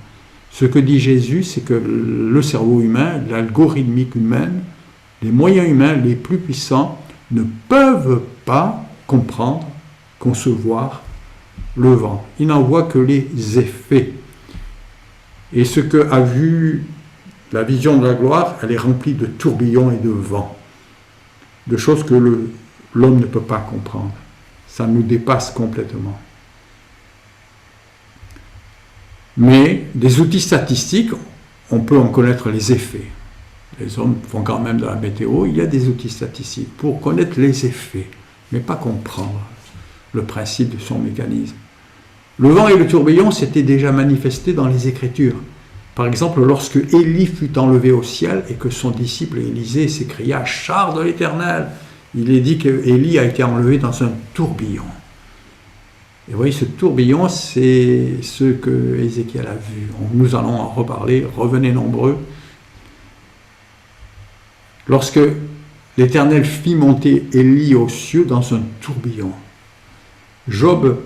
Ce que dit Jésus, c'est que le cerveau humain, l'algorithmique humaine, les moyens humains les plus puissants ne peuvent pas comprendre, concevoir le vent. Ils n'en voient que les effets. Et ce que a vu la vision de la gloire, elle est remplie de tourbillons et de vents, de choses que l'homme ne peut pas comprendre. Ça nous dépasse complètement. Mais des outils statistiques, on peut en connaître les effets. Les hommes font quand même de la météo, il y a des outils statistiques pour connaître les effets, mais pas comprendre le principe de son mécanisme. Le vent et le tourbillon s'étaient déjà manifestés dans les Écritures. Par exemple, lorsque Élie fut enlevé au ciel et que son disciple Élisée s'écria « Char de l'Éternel !» il est dit qu'Élie a été enlevé dans un tourbillon. Et vous voyez, ce tourbillon, c'est ce que Ézéchiel a vu. Nous allons en reparler, revenez nombreux. Lorsque l'Éternel fit monter Élie aux cieux dans un tourbillon, Job,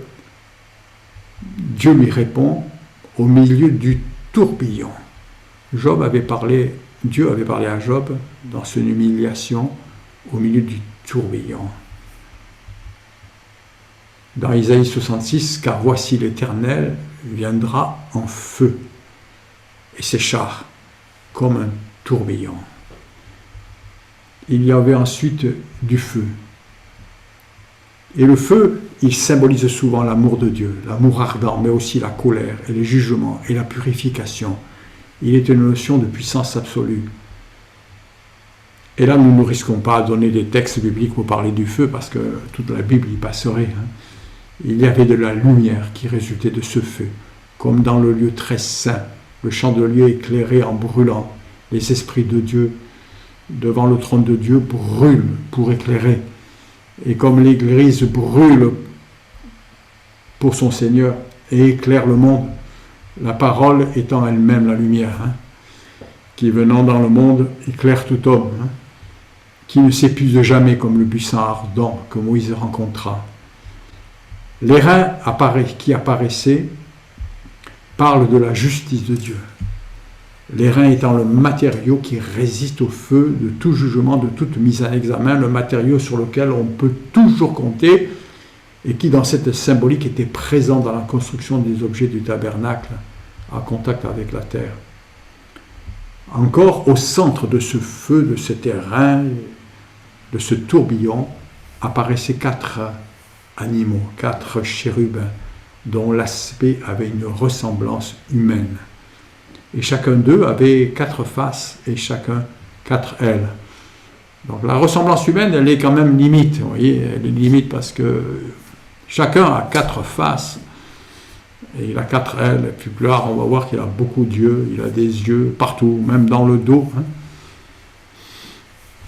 Dieu lui répond au milieu du tourbillon. Dieu avait parlé à Job dans son humiliation au milieu du tourbillon. Dans Isaïe 66, car voici l'Éternel viendra en feu et ses chars comme un tourbillon. Il y avait ensuite du feu. Et le feu, il symbolise souvent l'amour de Dieu, l'amour ardent, mais aussi la colère et les jugements et la purification. Il est une notion de puissance absolue. Et là, nous ne risquons pas de donner des textes bibliques pour parler du feu, parce que toute la Bible y passerait. Il y avait de la lumière qui résultait de ce feu, comme dans le lieu très saint, le chandelier éclairé en brûlant. Les esprits de Dieu, devant le trône de Dieu, brûlent pour éclairer. Et comme l'Église brûle pour son Seigneur et éclaire le monde, la parole étant elle-même la lumière, qui venant dans le monde éclaire tout homme, qui ne s'épuise jamais comme le buisson ardent que Moïse rencontra. Les reins qui apparaissaient parlent de la justice de Dieu. Les reins étant le matériau qui résiste au feu de tout jugement, de toute mise en examen, le matériau sur lequel on peut toujours compter et qui, dans cette symbolique, était présent dans la construction des objets du tabernacle en contact avec la terre. Encore, au centre de ce feu, de ce terrain, de ce tourbillon, apparaissaient 4 animaux, 4 chérubins, dont l'aspect avait une ressemblance humaine. Et chacun d'eux avait 4 faces et chacun 4 ailes. Donc la ressemblance humaine, elle est quand même limite, vous voyez, elle est limite parce que chacun a 4 faces et il a 4 ailes. Et puis plus tard, on va voir qu'il a beaucoup d'yeux, il a des yeux partout, même dans le dos.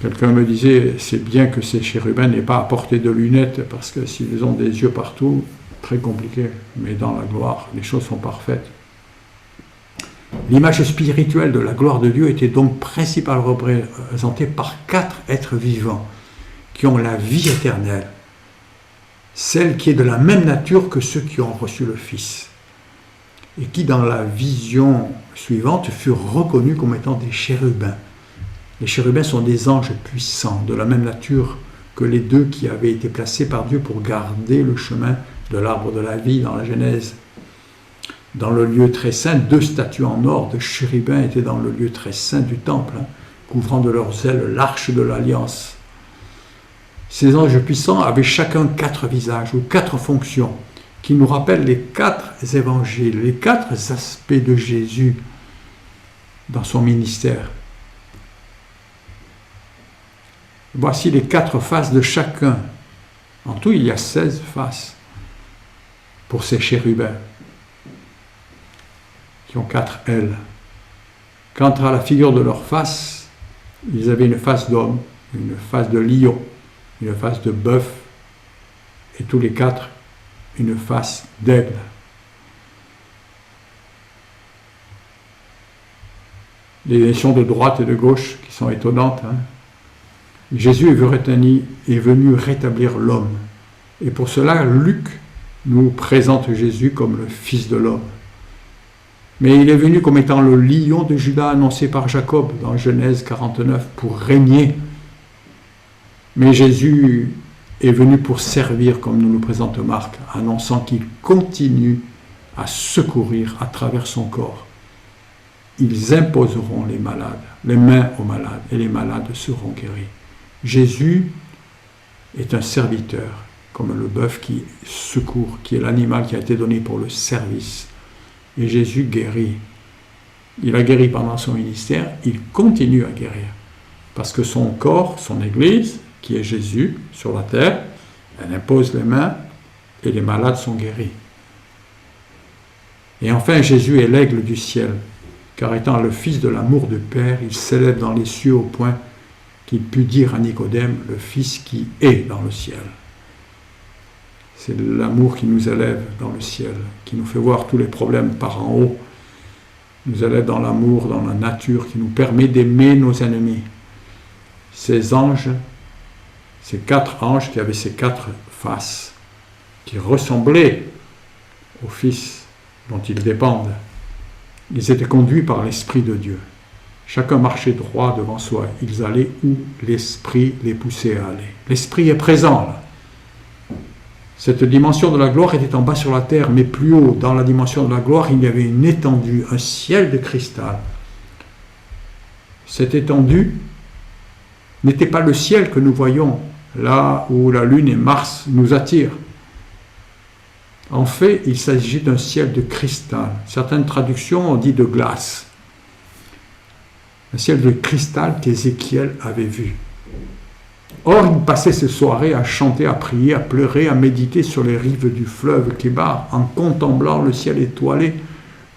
Quelqu'un me disait, c'est bien que ces chérubins n'aient pas à porter de lunettes parce que s'ils ont des yeux partout, très compliqué. Mais dans la gloire, les choses sont parfaites. L'image spirituelle de la gloire de Dieu était donc principalement représentée par 4 êtres vivants qui ont la vie éternelle, celle qui est de la même nature que ceux qui ont reçu le Fils, et qui dans la vision suivante furent reconnus comme étant des chérubins. Les chérubins sont des anges puissants, de la même nature que les 2 qui avaient été placés par Dieu pour garder le chemin de l'arbre de la vie dans la Genèse. Dans le lieu très saint, 2 statues en or de chérubins étaient dans le lieu très saint du temple, couvrant de leurs ailes l'arche de l'alliance. Ces anges puissants avaient chacun 4 visages ou 4 fonctions qui nous rappellent les 4 évangiles, les 4 aspects de Jésus dans son ministère. Voici les 4 faces de chacun. En tout, il y a 16 faces pour ces chérubins qui ont 4 ailes. Quant à la figure de leur face, ils avaient une face d'homme, une face de lion, une face de bœuf, et tous les 4, une face d'aigle. Les notions de droite et de gauche qui sont étonnantes. Jésus est venu rétablir l'homme. Et pour cela, Luc nous présente Jésus comme le Fils de l'homme. Mais il est venu comme étant le lion de Juda annoncé par Jacob dans Genèse 49 pour régner. Mais Jésus est venu pour servir, comme nous le présente Marc, annonçant qu'il continue à secourir à travers son corps. Ils imposeront les malades, les mains aux malades, et les malades seront guéris. Jésus est un serviteur, comme le bœuf qui secourt, qui est l'animal qui a été donné pour le service. Et Jésus guérit. Il a guéri pendant son ministère, il continue à guérir. Parce que son corps, son Église, qui est Jésus sur la terre, elle impose les mains et les malades sont guéris. Et enfin, Jésus est l'aigle du ciel, car étant le Fils de l'amour du Père, il s'élève dans les cieux au point qu'il put dire à Nicodème, le Fils qui est dans le ciel. C'est l'amour qui nous élève dans le ciel, qui nous fait voir tous les problèmes par en haut, nous élève dans l'amour, dans la nature, qui nous permet d'aimer nos ennemis. Ces anges, ces 4 anges qui avaient ces 4 faces, qui ressemblaient au Fils dont ils dépendent, ils étaient conduits par l'Esprit de Dieu. Chacun marchait droit devant soi. Ils allaient où l'Esprit les poussait à aller. L'Esprit est présent là. Cette dimension de la gloire était en bas sur la terre, mais plus haut, dans la dimension de la gloire, il y avait une étendue, un ciel de cristal. Cette étendue n'était pas le ciel que nous voyons, là où la Lune et Mars nous attirent. En fait, il s'agit d'un ciel de cristal. Certaines traductions ont dit de glace. Un ciel de cristal qu'Ézéchiel avait vu. Or, il passait ses soirées à chanter, à prier, à pleurer, à méditer sur les rives du fleuve Kébar, en contemplant le ciel étoilé.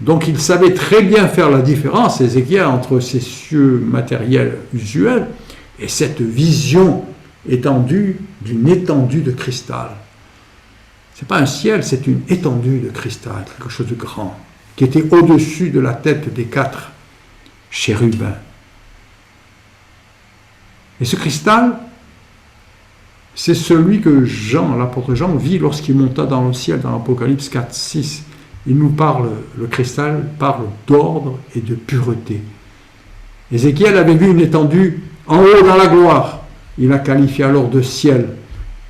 Donc, il savait très bien faire la différence, Ézéchiel, entre ces cieux matériels usuels et cette vision étendue d'une étendue de cristal. Ce n'est pas un ciel, c'est une étendue de cristal, quelque chose de grand, qui était au-dessus de la tête des 4 chérubins. Et ce cristal, c'est celui que Jean, l'apôtre Jean, vit lorsqu'il monta dans le ciel dans l'Apocalypse 4, 6. Il nous parle, le cristal parle d'ordre et de pureté. Ézéchiel avait vu une étendue en haut dans la gloire. Il la qualifie alors de ciel.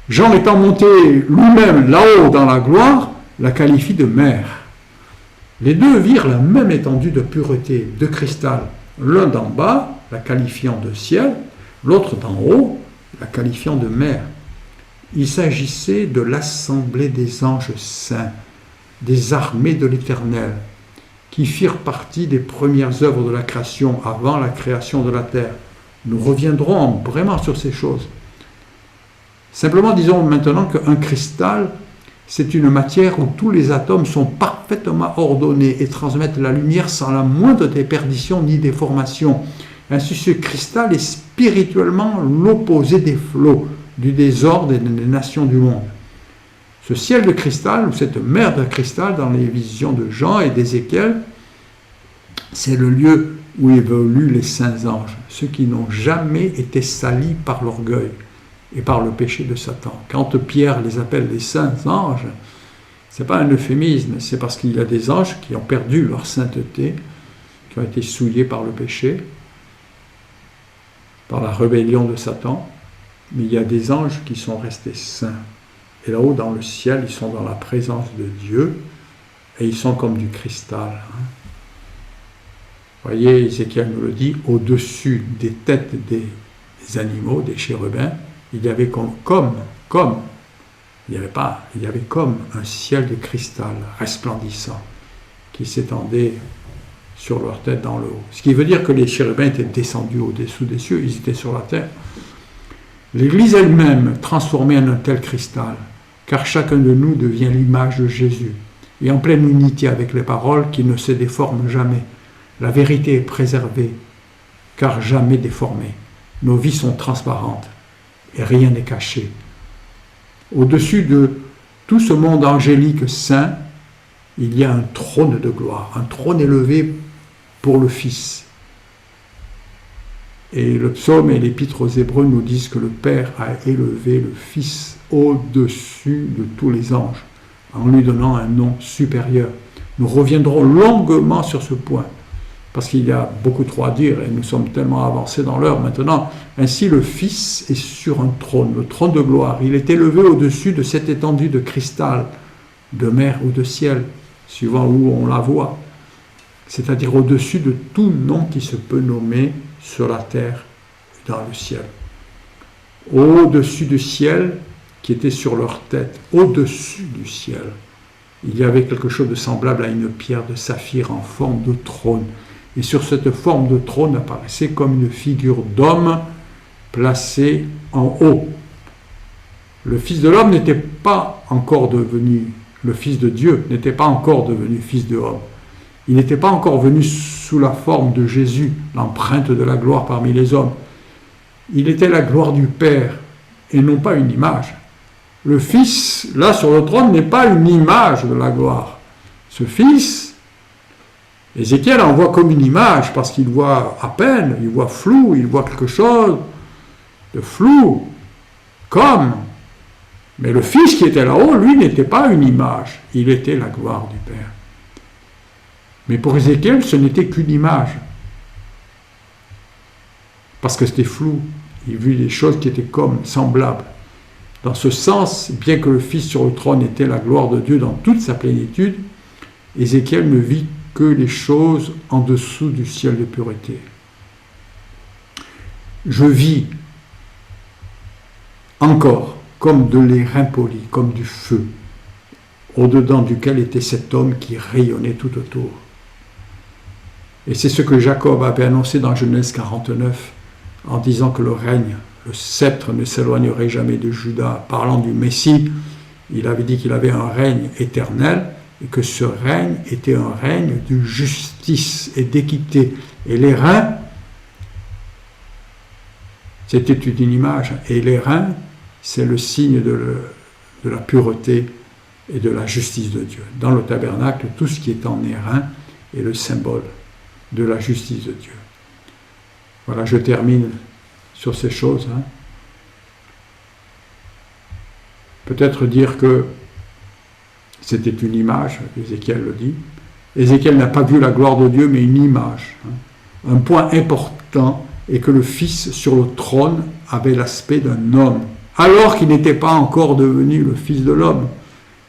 Jean étant monté lui-même là-haut dans la gloire, la qualifie de mer. Les deux virent la même étendue de pureté, de cristal. L'un d'en bas, la qualifiant de ciel, l'autre d'en haut, la qualifiant de mer. Il s'agissait de l'assemblée des anges saints, des armées de l'Éternel, qui firent partie des premières œuvres de la création, avant la création de la terre. Nous reviendrons vraiment sur ces choses. Simplement, disons maintenant qu'un cristal, c'est une matière où tous les atomes sont parfaitement ordonnés et transmettent la lumière sans la moindre déperdition ni déformation. Ainsi, ce cristal est spirituellement l'opposé des flots, du désordre et des nations du monde. Ce ciel de cristal, ou cette mer de cristal dans les visions de Jean et d'Ézéchiel, c'est le lieu où évoluent les saints anges, ceux qui n'ont jamais été salis par l'orgueil et par le péché de Satan. Quand Pierre les appelle les saints anges, ce n'est pas un euphémisme, c'est parce qu'il y a des anges qui ont perdu leur sainteté, qui ont été souillés par le péché, par la rébellion de Satan, mais il y a des anges qui sont restés saints. Et là-haut, dans le ciel, ils sont dans la présence de Dieu, et ils sont comme du cristal. Vous voyez, Ézéchiel nous le dit, au-dessus des têtes des animaux, des chérubins, il y avait comme un ciel de cristal resplendissant qui s'étendait sur leur tête dans le haut. Ce qui veut dire que les chérubins étaient descendus au-dessous des cieux, ils étaient sur la terre. L'Église elle-même transformée en un tel cristal, car chacun de nous devient l'image de Jésus, et en pleine unité avec les paroles qui ne se déforment jamais. La vérité est préservée, car jamais déformée. Nos vies sont transparentes, et rien n'est caché. Au-dessus de tout ce monde angélique saint, il y a un trône de gloire, un trône élevé pour le Fils. Et le psaume et l'épître aux Hébreux nous disent que le Père a élevé le Fils au-dessus de tous les anges. en lui donnant un nom supérieur. Nous reviendrons longuement sur ce point, parce qu'il y a beaucoup trop à dire, et nous sommes tellement avancés dans l'heure maintenant. Ainsi, le Fils est sur un trône, le trône de gloire. Il est élevé au-dessus de cette étendue de cristal, de mer ou de ciel, suivant où on la voit, c'est-à-dire au-dessus de tout nom qui se peut nommer sur la terre et dans le ciel. Au-dessus du ciel, qui était sur leur tête, au-dessus du ciel, il y avait quelque chose de semblable à une pierre de saphir en forme de trône. Et sur cette forme de trône apparaissait comme une figure d'homme placée en haut. Le Fils de l'homme n'était pas encore devenu, le Fils de Dieu n'était pas encore devenu Fils de l'homme. Il n'était pas encore venu sous la forme de Jésus, l'empreinte de la gloire parmi les hommes. Il était la gloire du Père et non pas une image. Le Fils, là sur le trône, n'est pas une image de la gloire. Ce Fils, Ézéchiel en voit comme une image parce qu'il voit à peine, il voit flou, il voit quelque chose de flou, comme. Mais le Fils qui était là-haut, lui, n'était pas une image, il était la gloire du Père. Mais pour Ézéchiel, ce n'était qu'une image. Parce que c'était flou. Il vit des choses qui étaient comme semblables. Dans ce sens, bien que le Fils sur le trône était la gloire de Dieu dans toute sa plénitude, Ézéchiel ne vit que les choses en dessous du ciel de pureté. Je vis encore comme de l'airain poli, comme du feu, au-dedans duquel était cet homme qui rayonnait tout autour. Et c'est ce que Jacob avait annoncé dans Genèse 49, en disant que le règne, le sceptre ne s'éloignerait jamais de Juda. Parlant du Messie, il avait dit qu'il avait un règne éternel et que ce règne était un règne de justice et d'équité. Et l'airain, c'était une image, et l'airain, c'est le signe de la pureté et de la justice de Dieu. Dans le tabernacle, tout ce qui est en airain est le symbole de la justice de Dieu. Voilà, je termine sur ces choses. Peut-être dire que c'était une image, Ézéchiel le dit. Ézéchiel n'a pas vu la gloire de Dieu, mais une image. Un point important est que le Fils sur le trône avait l'aspect d'un homme, alors qu'il n'était pas encore devenu le Fils de l'homme,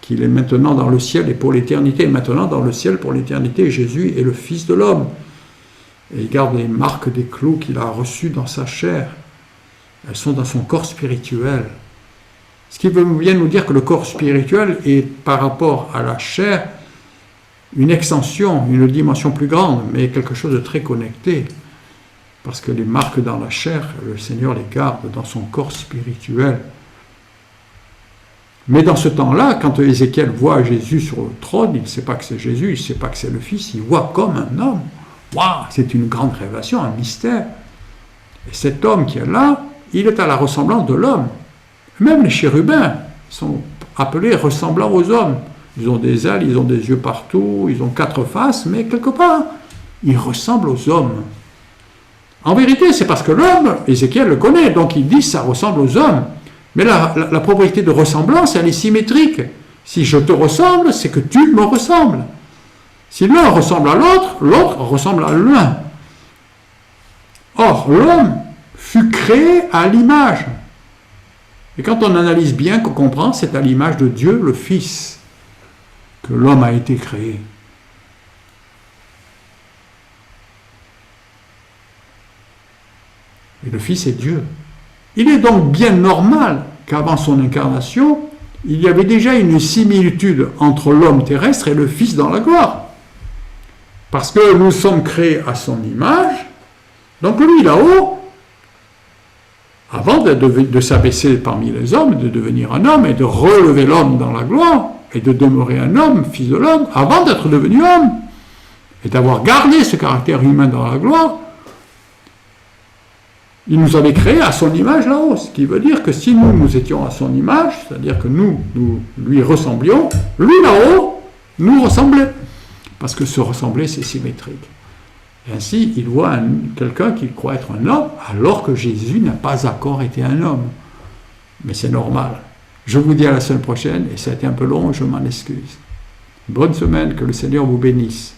qu'il est maintenant dans le ciel et pour l'éternité. Maintenant dans le ciel pour l'éternité, Jésus est le Fils de l'homme. Et il garde les marques des clous qu'il a reçus dans sa chair. Elles sont dans son corps spirituel. Ce qui veut bien nous dire que le corps spirituel est par rapport à la chair une extension, une dimension plus grande, mais quelque chose de très connecté. Parce que les marques dans la chair, le Seigneur les garde dans son corps spirituel. Mais dans ce temps-là, quand Ézéchiel voit Jésus sur le trône, il ne sait pas que c'est Jésus, il ne sait pas que c'est le Fils, il voit comme un homme. Waouh, c'est une grande révélation, un mystère. Et cet homme qui est là, il est à la ressemblance de l'homme. Même les chérubins sont appelés ressemblants aux hommes. Ils ont des ailes, ils ont des yeux partout, ils ont 4 faces, mais quelque part, ils ressemblent aux hommes. En vérité, c'est parce que l'homme, Ézéchiel le connaît, donc il dit ça ressemble aux hommes. Mais la propriété de ressemblance, elle est symétrique. Si je te ressemble, c'est que tu me ressembles. Si l'un ressemble à l'autre, l'autre ressemble à l'un. Or, l'homme fut créé à l'image. Et quand on analyse bien, qu'on comprend, c'est à l'image de Dieu, le Fils, que l'homme a été créé. Et le Fils est Dieu. Il est donc bien normal qu'avant son incarnation, il y avait déjà une similitude entre l'homme terrestre et le Fils dans la gloire. Parce que nous sommes créés à son image, donc lui là-haut, avant de s'abaisser parmi les hommes, de devenir un homme et de relever l'homme dans la gloire, et de demeurer un homme, fils de l'homme, avant d'être devenu homme, et d'avoir gardé ce caractère humain dans la gloire, il nous avait créés à son image là-haut, ce qui veut dire que si nous étions à son image, c'est-à-dire que nous lui ressemblions, lui là-haut nous ressemblait. Parce que se ressembler, c'est symétrique. Et ainsi, il voit quelqu'un qui croit être un homme, alors que Jésus n'a pas encore été un homme. Mais c'est normal. Je vous dis à la semaine prochaine, et ça a été un peu long, je m'en excuse. Bonne semaine, que le Seigneur vous bénisse.